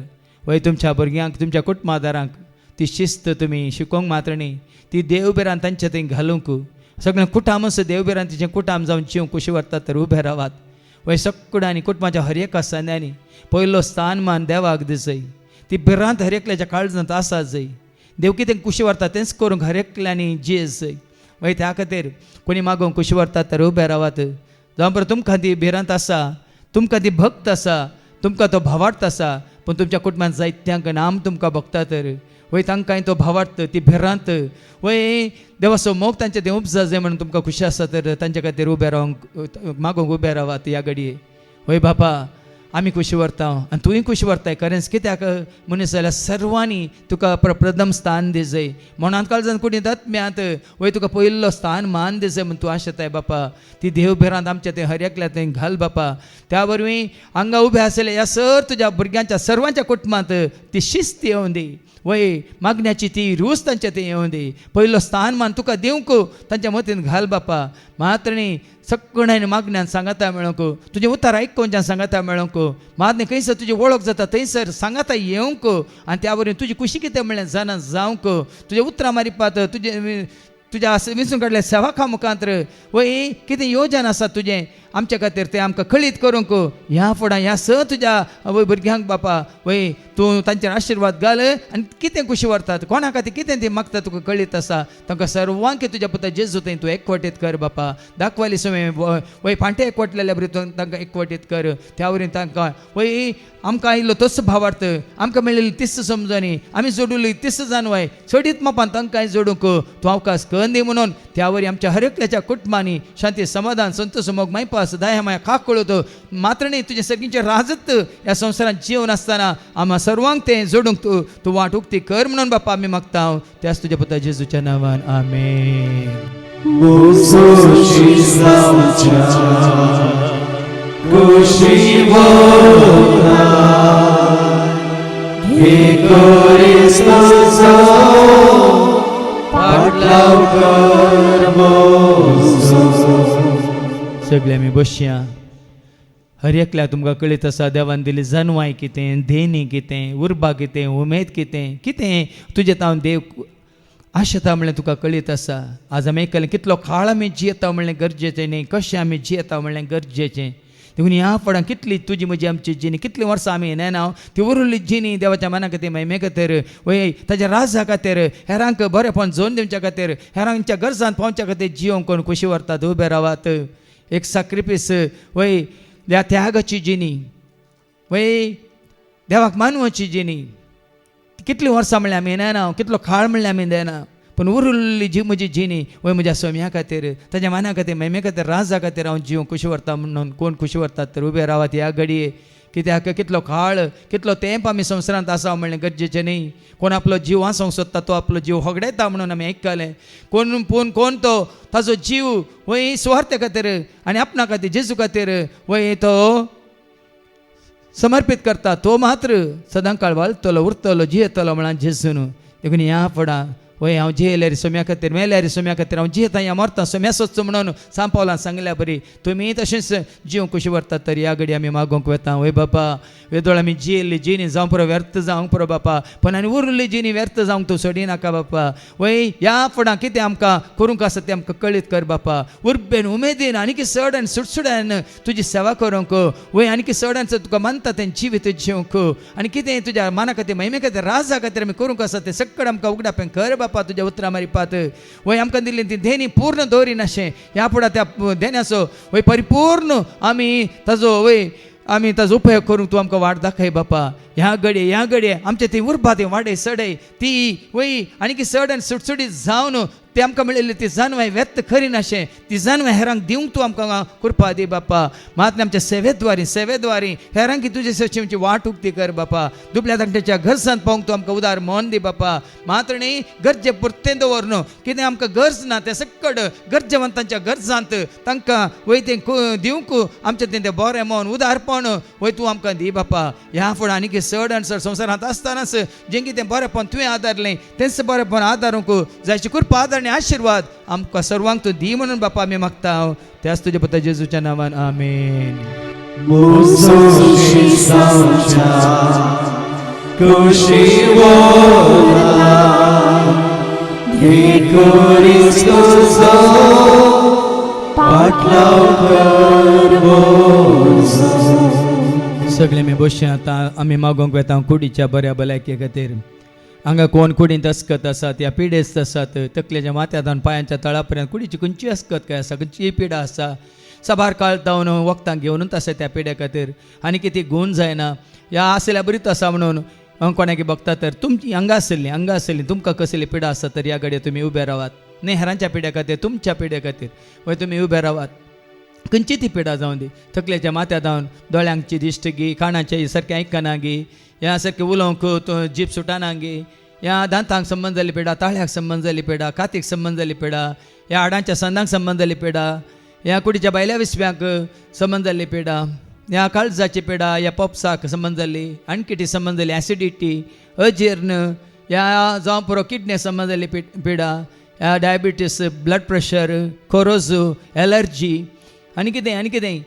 वय तुमच्या भुरग्यांक तुमच्या कुटुंबादारांक ती शिस्त तुमी शिकोवंक मात्र न्ही ती देव बिरान तांचें थंय घालूंक सगळें कुटाम देव बिरान तिचें कुटाम जावन जिवंक कुशी व्हरतात तर उबे रावात. वय सगळ्यांनी कुटुंबाच्या हर एका संद्यांनी पयलो स्थानमान देवाक दिसय. ती बिरांत हर एकल्याच्या काळजांत आसा जाय. देव कितें कुशी व्हरता तेंच करूंक हर एकल्यांनी जियेस जाय. वय त्या खातीर कोणी मागोवंक कुशी व्हरतात तर उबे रावात. जावं बरें तुमकां ती भिरांत आसा तुमकां ती भक्त आसा तुमकां तो भावार्थ आसा पूण तुमच्या कुटुंबांत जायत्यांक नाम तुमकां भोगता तर वय तांकांय तो भावार्थ ती भिरांत वय देवाचो मोग तांचे तें उपजा जाय म्हणून तुमकां खुशी आसा तर तांचे खातीर उबे रावंक मागोवंक उबे रावात ह्या घडये. वय बापा आमी खुशी व्हरता आनी तुवें खुशी व्हरताय खरेंच कित्याक मनीस जाल्यार सर्वांनी तुका प्रथम स्थान दी जाय म्हणून काळजांत कुडींत आत्म्यांत वय तुका पयलो स्थान मान दी जाय म्हूण तूं आशेताय बापा. ती देव भिरांत आमच्या तें हर एकल्या थंय घाल बापा. त्या वरवीं हांगा उबे आसले ह्या सर तुज्या भुरग्यांच्या सर्वांच्या कुटुंबांत ती शिस्त येवं दी. वय मागण्याची ती रूच तांच्या थंय येवं दी. पयलो स्थान मान तुका दिवंक तांच्या मतीन घाल बापा. मात्र न्ही सगळ्यांनी मागण्यान सांगाता मेळोंक तुजें उतार आयकोवच्यान सांगाता मेळोंक मात न्ही खंयसर तुजी वळख जाता थंयसर सांगाता येवंक आनी त्या वरवीं तुजी खुशी कितें म्हणलें जाणा जावंक तुजें उतरां मारिपात तुज्या विसरून काडल्या सेवाका मुखांतर वय कितें योजन आसा तुजें आमच्या खातीर तें आमकां कळीत करूंक ह्या फुडां ह्या स तुज्या वय भुरग्यांक बापा वय तूं तांचेर आशिर्वाद घाल आनी कितें खुशी व्हरतात कोणा खातीर कितें ती मागता तुका कळीत आसा तांकां सर्वांक तुज्या पुता जेजू थंय तूं एकवटीत कर बापा. दाखवाली सुमें वय फांटे एकवटलेल्या बरी तांकां एकवटीत कर. त्या वरीं तांकां वय आमकां आयिल्लो तस्सो भावार्थ आमकां मेळिल्ली तिस्स समजणी आमी जोडिल्ली तिस्स जानवाय चडीत मापान तांकांय जोडूंक तूं अवकाश कर दी म्हणून त्या वरी आमच्या हर एकल्याच्या कुटुंबांनी शांती समाधान संतोष मोग मायपास दया माया खाक कळत मात्र न्ही तुजें सगळींचें राजत ह्या संवसारांत जिवन आसतना आम्हा सर्वांक तें जोडूंक तूं वाट उक्ती कर म्हणून बापा आमी मागता. त्याच तुज्या पुता जेजूच्या नांवान आमेन. सगळे आमी बसया. हर एकल्या तुमकां कळीत आसा देवान दिली जन्माय कितें देणी कितें उर्बा कितें उमेद कितें कितें तुजें तावन देव आशेता म्हणलें तुका कळीत आसा. आज आमी आयकलें कितलो काळ आमी जियेता म्हणलें गरजेचें न्ही कशें आमी जियेता म्हणलें गरजेचें. देखून ह्या फळां कितली तुजी म्हजी आमची जिणी कितलीं वर्सां आमी नेनाव ती उरली जिणी देवाच्या मना खातीर महिमे खातीर वय ताच्या राजा खातीर हेरांक बरेंपण जोन दिवच्या खातीर हेरांच्या गरजांत पावच्या खातीर जियोंक कोण खुशी व्हरतात उबे रावात. एक सॅक्रिफीस वय त्या त्यागाची जिणी वय देवाक मानवाची जिणी कितलीं वर्सां म्हणल्यार आमी नेना कितलो काळ म्हणल्यार आमी देना पूण उरली जी म्हजी जिणी वय म्हज्या सोम्या खातीर ताच्या मना खातीर महिमे खातीर राजा खातीर हांव जिवंक खुशी व्हरता म्हणून कोण खुशी व्हरतात तर उबे रावात ह्या घडये. कित्याक कितलो काळ कितलो तेंप आमी संवसारांत आसा म्हणलें गरजेचें न्ही. कोण आपलो जीव वाचोवंक सोदता तो आपलो जीव होगडायता म्हणून आमी आयकलें. कोण तो ताजो जीव वय स्वार्थ खातीर आनी आपणा खातीर जेजू खातीर वय तो समर्पीत करता तो मात्र सदां काळ वालतलो उरतलो जियेतलो म्हणान जेजून. देखून ह्या फुडां वय हांव जियेल्यार सोम्या खातीर मेल्यार सोम्या खातीर हांव जियेता या मरता सोम्या सोचचो म्हणून सांपावलां सांगल्या बरी तुमी तशेंच जीव कशी व्हरतात तर ह्या घडी आमी मागोवंक वेता वय बापा वेदोळ आमी जियेल्ली जिणी जावं पुरो व्यर्थ जावंक पुरो बापा पण आनी उरली जिणी व्यर्थ जावंक तूं सोडी नाका बापा वय ह्या फुडां कितें आमकां करूंक आसा तें आमकां कळीत कर बापा उर्बेन उमेदीन आनी चड आनी सुटसुड्यान तुजी सेवा करूंक वय आनी चड आनी तुका मानता तें जिवीत जिवंक आनी कितें तुज्या मना खातीर महिमे खातीर राजा खातीर आमी करूंक आसा तें सक्कड आमकां उगडापें कर बापा तुज्या उतरां मारिपात वय आमकां दिल्ली ती देणी पूर्ण दवरीन अशें ह्या फुडां त्या देण्याचो वय परिपूर्ण आमी ताजो वय आमी ताजो उपयोग करूंक तूं आमकां वाट दाखय बापा ह्या घडये आमचें ती उरपा ती वाडय सडय ती वय आनी चड आनी सुटसुडीत जावन ते आमकां मेळिल्ली ती जानवाय व्यक्त करीन अशें ती जानवाय हेरांक दिवंक तूं आमकां कृपा दी बापा मात आमच्या सेवेद्वारी हेरांक की तुजे सचिवची वाट उक्ती कर बापा दुबळ्या धाकट्याच्या घरसांत पावंक तूं आमकां उदार मोहन दी बापा मात्र न्ही गरजे पुरतें दवरन कितें आमकां गरज ना तें सक्कड गरजेवंतांच्या गरजांत तांकां वय तें दिवंक आमचें तें बरें मोहन उदारपण वय तूं आमकां दी बापा ह्या फुडें आनी चड आनी चड संवसारांत आसतानाच जें कितें बरेंपण तुवें आदारलें तेंच बरेंपण आदारूंक जायची कृपा आदार आनी आशिर्वाद आमकां सर्वांक तूं दी म्हणून बापा आमी मागता त्याच तुज्या पुता जेजूच्या नांवान आमेन सगळे मी बसचे आतां आमी मागोवंक वेता कुडीच्या बऱ्या भलायके खातीर हांगा कोण कुडींत अस्कत आसात या पिडेस्त आसात तकलेच्या माथ्यान पांयांच्या तळा पर्यंत कुडीची खंयची अस्कत काय आसा खंयची पिडा आसा साबार काळ जावन वखदां घेवनूच आसा त्या पिड्या खातीर आनी कितें गुण जायना ह्या आसल्या बरीच आसा म्हणून कोणाकी बघता तर तुमची हांगा आसली तुमकां कसली पिडा आसा तर ह्या घडये तुमी उबे रावात न्ही हेरांच्या पिड्या खातीर तुमच्या पिड्या खातीर वय तुमी उबे रावात खंयची ती पिडा जावन दी तकलेच्या माथ्या जावन दोळ्यांची दिश्ट गी कानाचे सारकें आयकना गी ह्या सारकें उलोवंक जीप सुटाना गी ह्या दांतांक संबंद जाली पिडा ताळ्याक संबंद जाली पिडा कातीक संबंद जाली पिडा ह्या हाडांच्या संदांक संबंद जाली पिडा ह्या कुडीच्या बायल्या विसव्यांक संबंद जाली पिडा ह्या काळजाची पिडा ह्या पॉप्साक संबंद जाली आणखी संबंद जाली एसिडिटी अजीर्ण ह्या जावं पुरो किडनी संबंद जाली पिडा ह्या डायबिटीस ब्लड प्रेशर कोरोजू एलर्जी आनी कितें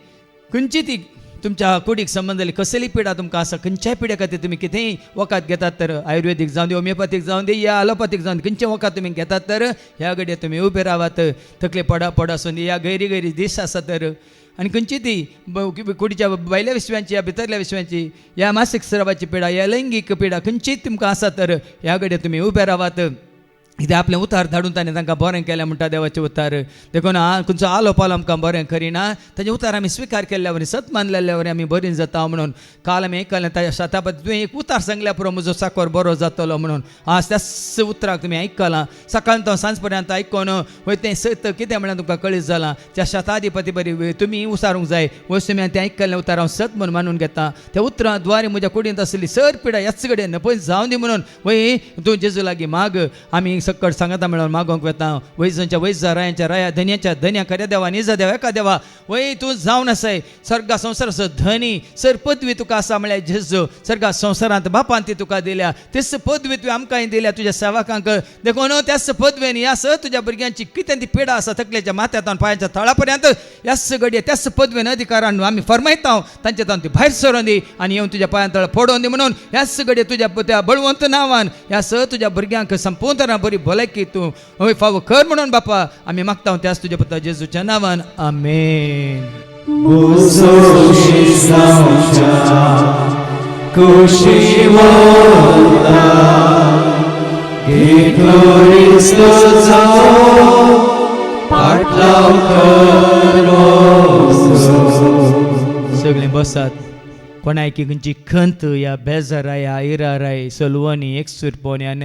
खंयची ती तुमच्या कुडीक संबंद जाली कसली पिडा तुमकां आसा खंयच्याय पिड्या खातीर तुमी कितेंय वखद घेतात तर आयुर्वेदीक जावं दी होमिओपॅथीक जावं दी या ॲलोपॅथीक जावं दी खंयचें वखद तुमी घेतात तर ह्या घडये तुमी उबे रावात तकले पडा आसून ह्या गैरी दीस आसा तर आनी खंयची ती कुडीच्या भायल्या विश्वांची या भितरल्या विश्वांची ह्या मासीक स्रावाची पिडा ह्या लैंगीक पिडा खंयचीय तुमकां आसा तर ह्या घडये तुमी उबे रावात कितें आपलें उतार धाडून ताणें तांकां बरें केलें म्हणटा देवाचें उतार देखून खंयचो आलो पालो आमकां बरें करिना ताचें उतार आमी स्विकार केल्ल्या वरी सत मानलेल्या वरी आमी बरीं जाता म्हणून काल आमी आयकलें ताच्या शाता पद्दत तुवें एक उतार सांगल्या पुरो म्हजो साकर बरो जातलो म्हणून आज त्याच उतराक तुमी आयकलां सकाळीं तो सांज पर्यंत आयकून वय तें सत कितें म्हणून तुमकां कळीत जालां त्या शताधिपती बरी तुमी उसारूंक जाय वय तुमी तें आयकल्लें उतार हांव सत म्हणून मानून घेता त्या उतरां द्वारे म्हज्या कुडींत आसली सर पिडा ह्याच कडेन पळय जावं दी म्हणून वय तूं जेजू लागीं माग आमी सक्कड सांगता मेळोन मागोवंक वेता वैजूंच्या वैजा रायांच्या राया धन्याच्या धन्या खऱ्या देवा निजा देवा एका देवा वय तूं जावन आसाय सर्गा संवसाराचो धनी सर पदवी तुका आसा म्हळ्यार जेजू सर्गा संवसारांत बापान ती तुका दिल्या तेच पदवी तुवें आमकांय दिल्या तुज्या सेवकांक देखून त्याच पदवेन ह्या स तुज्या भुरग्यांची कितें ती पिडा आसा तकलेच्या माथ्यान पांयाच्या तळा पर्यंत ह्याच घडये त्याच पदवेन अधिकारान आमी फरमायता तांचे तावन ती भायर सरोन दी आनी येवन तुज्या पांया तळ फोडोवन दी म्हणून ह्याच घडये तुज्या त्या बळवंत नांवान ह्या स तुज्या भुरग्यांक संपूर्ण बरी भलायकी तूं हय फावो कर म्हणून बापा आमी मागता त्याच तुज्या पुता जेजूच्या नांवान आमेन सगळे बसात कोणायकी खंयची खंत या बेजाराय इराराय सलवणी एकसुरपण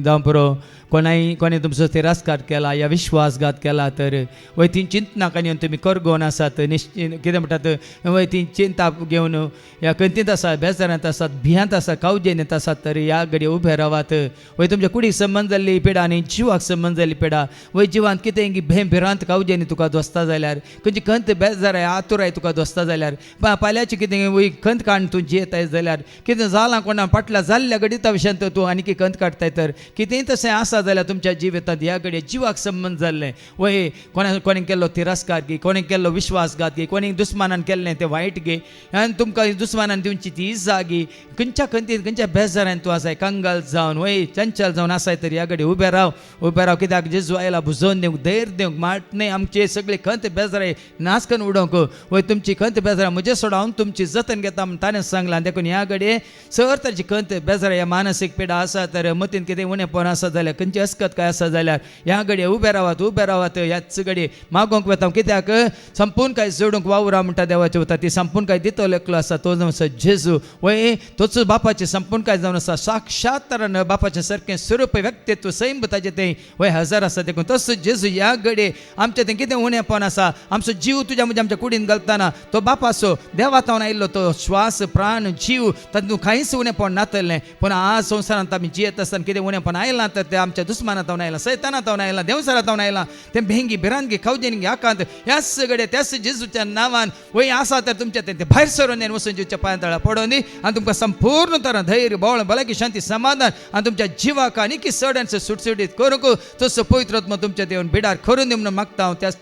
जावं पुरो कोणें तुमचो तिरस्कार केला या विश्वासघात केला तर वय ती चिंतनाकांनी येवन तुमी करगोवन आसात कितें म्हणटात वय ती चिंता घेवन ह्या खंतींत आसात बेजारांत आसात भियांत आसात कावजेनीत आसात तर ह्या घडये उबे रावात वय तुमच्या कुडीक संबंद जाल्ली पिडा आनी जिवाक संबंद जाल्ली पिडा वय जिवांत कितें भिरांत कावजेनी तुका दोस्ता जाल्यार खंयची खंत बेजाराय आतुराय तुका दोस्ता जाल्यार फाल्यांची कितें वय खंत कंत काढून तूं जियेताय जाल्यार कितें जालां कोणा फाटल्या जाल्ल्या घडीता विशयान तूं आनी कंत काडताय तर कितेंय तशें आसा जाल्यार तुमच्या जिवितांत ह्या घडये जिवाक संबंद जाल्लें वय कोणें केल्लो तिरस्कार घे कोणें केल्लो विश्वासघात घे कोणें दुस्मानान केल्लें तें वायट घे आनी तुमकां दुस्मानान दिवची ती इजा घे खंयच्या खंतीन खंयच्या बेजारान तूं आसाय कंगाल जावन वय चंचल जावन आसाय तर ह्या घडये उबें राव कित्याक जेजू आयला बुजोवन दिवंक धैर्य दिवंक माटणे आमचे सगळे खंत बेजाराय नाश करून उडोवंक वय तुमची खंत बेजारां म्हजे सोडा हांव तुमची जतन घेता म्हण ताणें सांगलां देखून ह्या घडये सर ताची खंत बेजारां ह्या मानसीक पिडा आसा तर मतीन कितें उणेपण आसा जाल्यार खंयची अस्कत काय आसा जाल्यार ह्या घडये उबें रावात ह्याच घडये मागोवंक वता कित्याक संपूर्ण काय जोडूंक वावरा म्हणटा देवाचें वता ती संपूर्ण काय दितो लेखलो आसा तो जावन आसा जेजू वय तोच बापाची संपूर्ण काय जावन आसा साक्षात तरान बापाचें सारकें स्वरूप व्यक्तित्व सैम ताचें तें वय हजार आसा देखून तसो जेजू ह्या घडये आमचें तें कितें उणेपण आसा आमचो जीव तुज्या म्हणजे आमच्या कुडीन घालतना तो बाप आसो देवातावन आयिल्लो तो श्वास प्राण जीव तातूंत कांयच उणेपण नातलें पूण आज संवसारांत आमी जियेत आसतना कितें उणेपण आयलां तर तें आमच्या दुस्मानातावन आयलां सैतानातावन आयलां देवसारातावन आयलां तें भेंगी भिरांगी खावजेनी आकांत ह्याच घडये त्याच जेजूच्या नांवान वय आसा तर तुमच्या तें भायर सरून येवन वचून जेजूच्या पांयां पडोवन दी आनी तुमकां संपूर्ण तरान धैर्य बळ भलायकी शांती समाधान आनी तुमच्या जिवाक आनीक चड सुटसुटीत करूंक तसो पवित्र आत्मा तुमच्या देवन बिडार करून दी म्हणून मागता हांव त्याच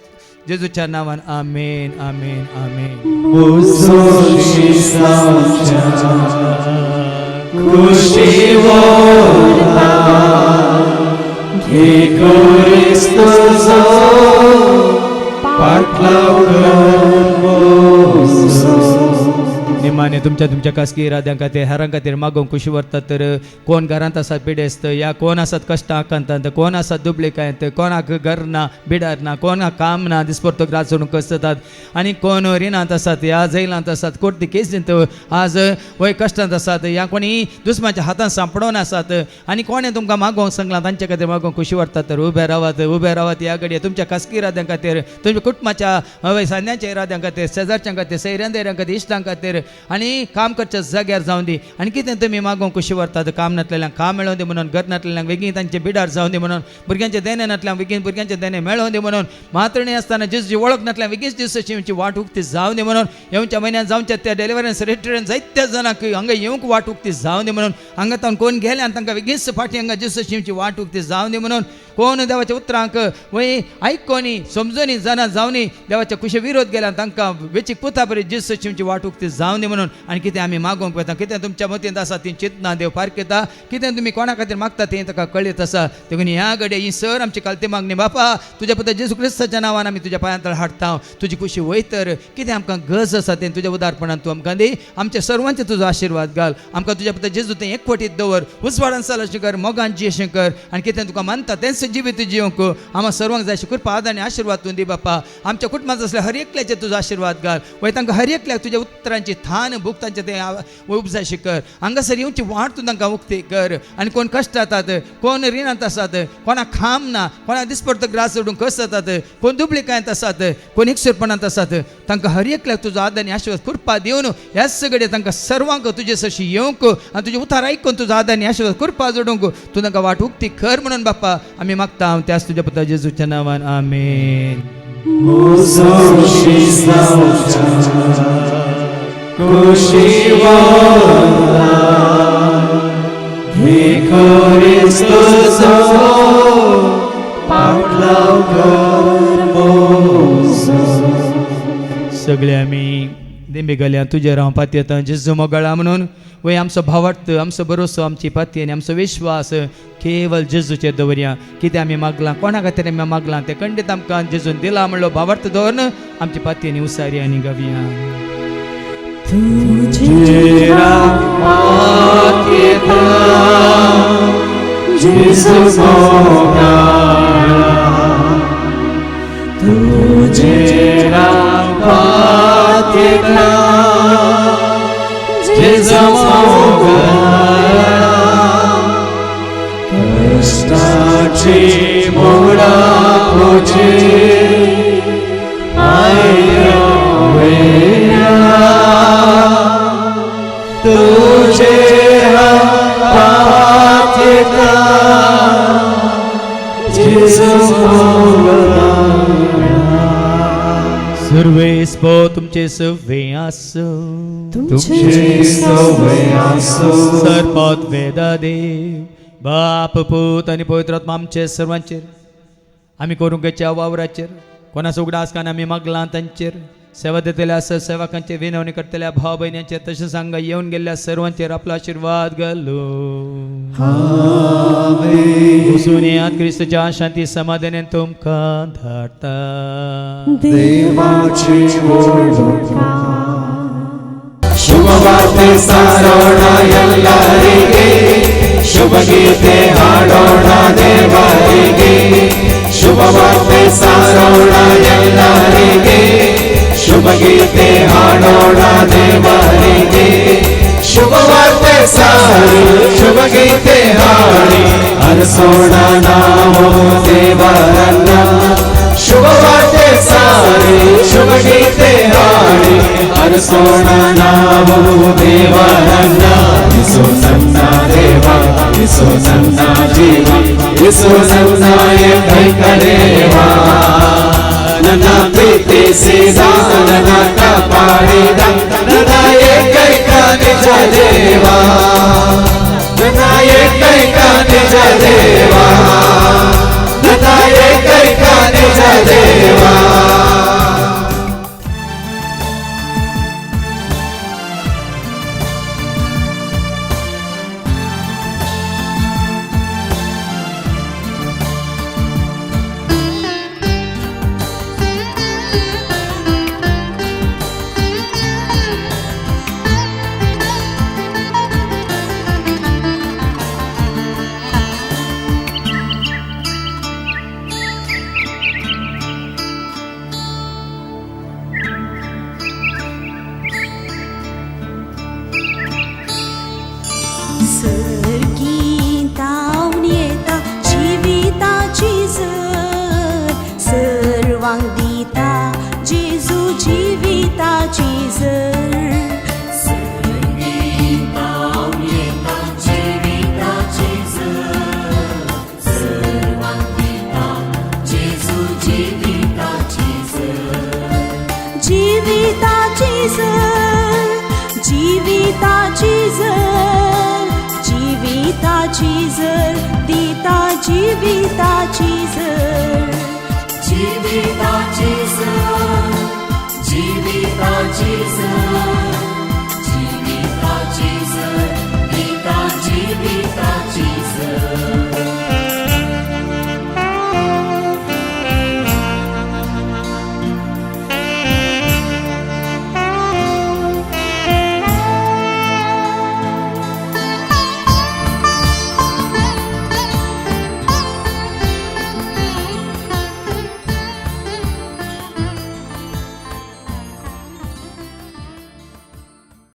जेजूच्या नांवान आमेन आमेन आमेन निमाने तुमच्या खासगी इराद्यां खातीर हेरां खातीर मागोवंक खुशी व्हरतात तर कोण घरांत आसात पिडेस्त या कोण आसात कश्टां आकांतांत कोण आसात दुबळेकायंत कोणाक घर ना बिडार ना कोणाक काम ना दिसपरतो रात सोडून कसतात आनी कोण रिणांत आसात या जैलांत आसात कोर्टी केसींत आज वय कश्टांत आसात या कोणी दुस्माच्या हातांत सांपडोवन आसात आनी कोणें तुमकां मागोवंक सांगलां तांचे खातीर मागोवंक खुशी व्हरतात तर उबे रावात ह्या घडये तुमच्या खासगी इराद्यां खातीर तुमच्या कुटुंबाच्या वय सान्याच्या इराद्यां खातीर शेजारच्या खातीर सैऱ्यांदेऱ्यां खातीर इश्टां खातीर आनी काम करच्या जाग्यार जावन दी आनी कितें तुमी मागोवंक खुशी व्हरतात काम नातलेल्यांक काम मेळोवन दी म्हणून घर नातलेल्यांक बेगीन तांचे बिडार जावन दी म्हणून भुरग्यांचे देणे नातल्यांक बेगीन भुरग्यांचे देणे मेळोवन दी म्हणून मातृणी आसतना जेजूची वळख नातल्यांक बेगीन दिवसाची वाट उक्ती जावन दी म्हणून येवच्या म्हयन्यान जावच्या त्या डेलिव्हरन्स रिटर्न जायत्या जाणांक हांगा येवंक वाट उक्ती जावन दी म्हणून हांगा तावन कोण गेले आनी तांकां बेगीन फाटी हांगा दिवसाची वाट उक्ती जावन दी म्हणून कोण देवाच्या उतरांक वय आयकोनी समजोनी जाणा जावनी देवाच्या कुशे विरोध गेल्या तांकां वेचीक पुता बरी दिवसाची वाट उक्ती जावन दी म्हणून आनी कितें आमी मागोवंक वता कितें तुमच्या मतींत आसा ती चिंतना देव पारकेता कितें तुमी कोणा खातीर मागता तें ताका कळीत आसा देखून ह्या घडये ही सर आमची कालती मागणी बापा तुज्या पुता जेजू क्रिस्ताच्या नांवान आमी तुज्या पांयां हाडटा तुजी खुशी वयतर कितें आमकां गरज आसा तें तुज्या उदारपणान तूं आमकां दी आमच्या सर्वांचे तुजो आशिर्वाद घाल आमकां तुज्या पुता जेजू तें एकवटीत दवर उजवाडान चल अशें कर मोगान जी अशें कर आनी कितें तुका मानता तेंच जिवीत जिवंक आम्हा सर्वांक जाय कृपा आनी आशिर्वाद तूं दी बापा आमच्या कुटुंबांत असल्या हर एकल्याचे तुजो आशिर्वाद घाल वय तांकां हर एकल्याक तुज्या उतरांची थान भूक तांचे तें उपजायशी कर हांगासर येवची वाट तूं तांकां उक्ती कर आनी कोण कश्ट जातात कोण रिणांत आसात कोणाक खाम ना कोणाक दिसपडतो ग्रास सोडून कस जातात कोण दुबळेकायंत आसात कोण एकसुरपणांत आसात तांकां हर एकल्याक तुजो आदार आनी आशिर्वाद कृपा दिवन ह्या सगळे तांकां सर्वांक तुजे सशी येवंक आनी तुजे उतार आयकून तुजो आदार आनी आशिर्वाद कृपा जोडूंक तूं तांकां वाट उक्ती कर म्हणून बाप्पा आमी मागता हांव त्याच तुज्या पुता जेजूच्या नांवान आमेन सगळे आमी दिंबे घाल्या तुजे राव पाती येता जेजू मोगळा म्हणून वय आमचो भावार्थ आमचो भरोसो आमची पाती आनी आमचो विश्वास केवल जेजूचेर दवरया कितें आमी मागलां कोणा खातीर आमी मागलां तें खंडीत आमकां जेजून दिला म्हणलो भावार्थ दवरन आमची पाती आनी उसारी आनी गावया सर्वे स्पो तुमचे सव्वे आसो तुमचे सवय असो सर्पात वेदादेव बाप पूत आणि पवित्र आत्मा आमचे सर्वांचेर आम्ही करूंकेच्या वावराचेर कोणाचो उगडास कान आम्ही मागला तांचेर सेवा दितल्या सेवकांचे विनवणी करतल्या भाव बहिण्यांचेर तशेंच हांगा येवन गेल्ल्या सर्वांचेर आपलो आशीर्वाद घालो बसून येयात क्रिस्तच्या शांती समाधानान तुमकां धाडटा देवाची ಶುಭವಾರ್ತೆ ಸಾರೋಣ ಎಲ್ಲರಿಗೆ ಶುಭಗೀತೆ ಹಾಡೋಣ ದೇವರಿಗೆ ಶುಭವಾರ್ತೆ ಸಾರೋಣ ಎಲ್ಲರಿಗೆ ಶುಭಗೀತೆ ಹಾಡೋಣ ದೇವರಿಗೆ ಶುಭವಾರ್ತೆ ಸಾರಿ ಶುಭಗೀತೆ ಹಾಡಿ ಹರಸೋಣ ನಾವು ದೇವರನ್ನ ಶುಭವಾರ್ತೆ ಸಾರಿ ಶುಭಗೀತೆ ಹಾಡಿ ಹರಸೋಣ ನಾವು ದೇವರನ್ನ ಇಸು ನನ್ನ ದೇವ ಇಸು ನನ್ನ ಜೀವ ಇಸು ನನ್ನ ಏಕೈಕ ದೇವ ನನ್ನ ಪ್ರೀತಿಸಿದ ನನ್ನ ಕಾಪಾಡಿದ ನನ್ನ ಏಕೈಕ ನಿಜ ದೇವ ನನ್ನ ಏಕೈಕ ನಿಜ ದೇವ ನನ್ನ ಏಕೈಕ ನಿಜ ದೇವ सर्गीतावन येता जिविताची झर सर्वांक दिता जेजू जिविताची झर सर्गीतावन येता जिविताची झर सर्वांक दिता जेजू जिविताची झर जिविताची झर जिविताची झर जिविताची झर दिता जिविताची झर जिविताची झर जिविताची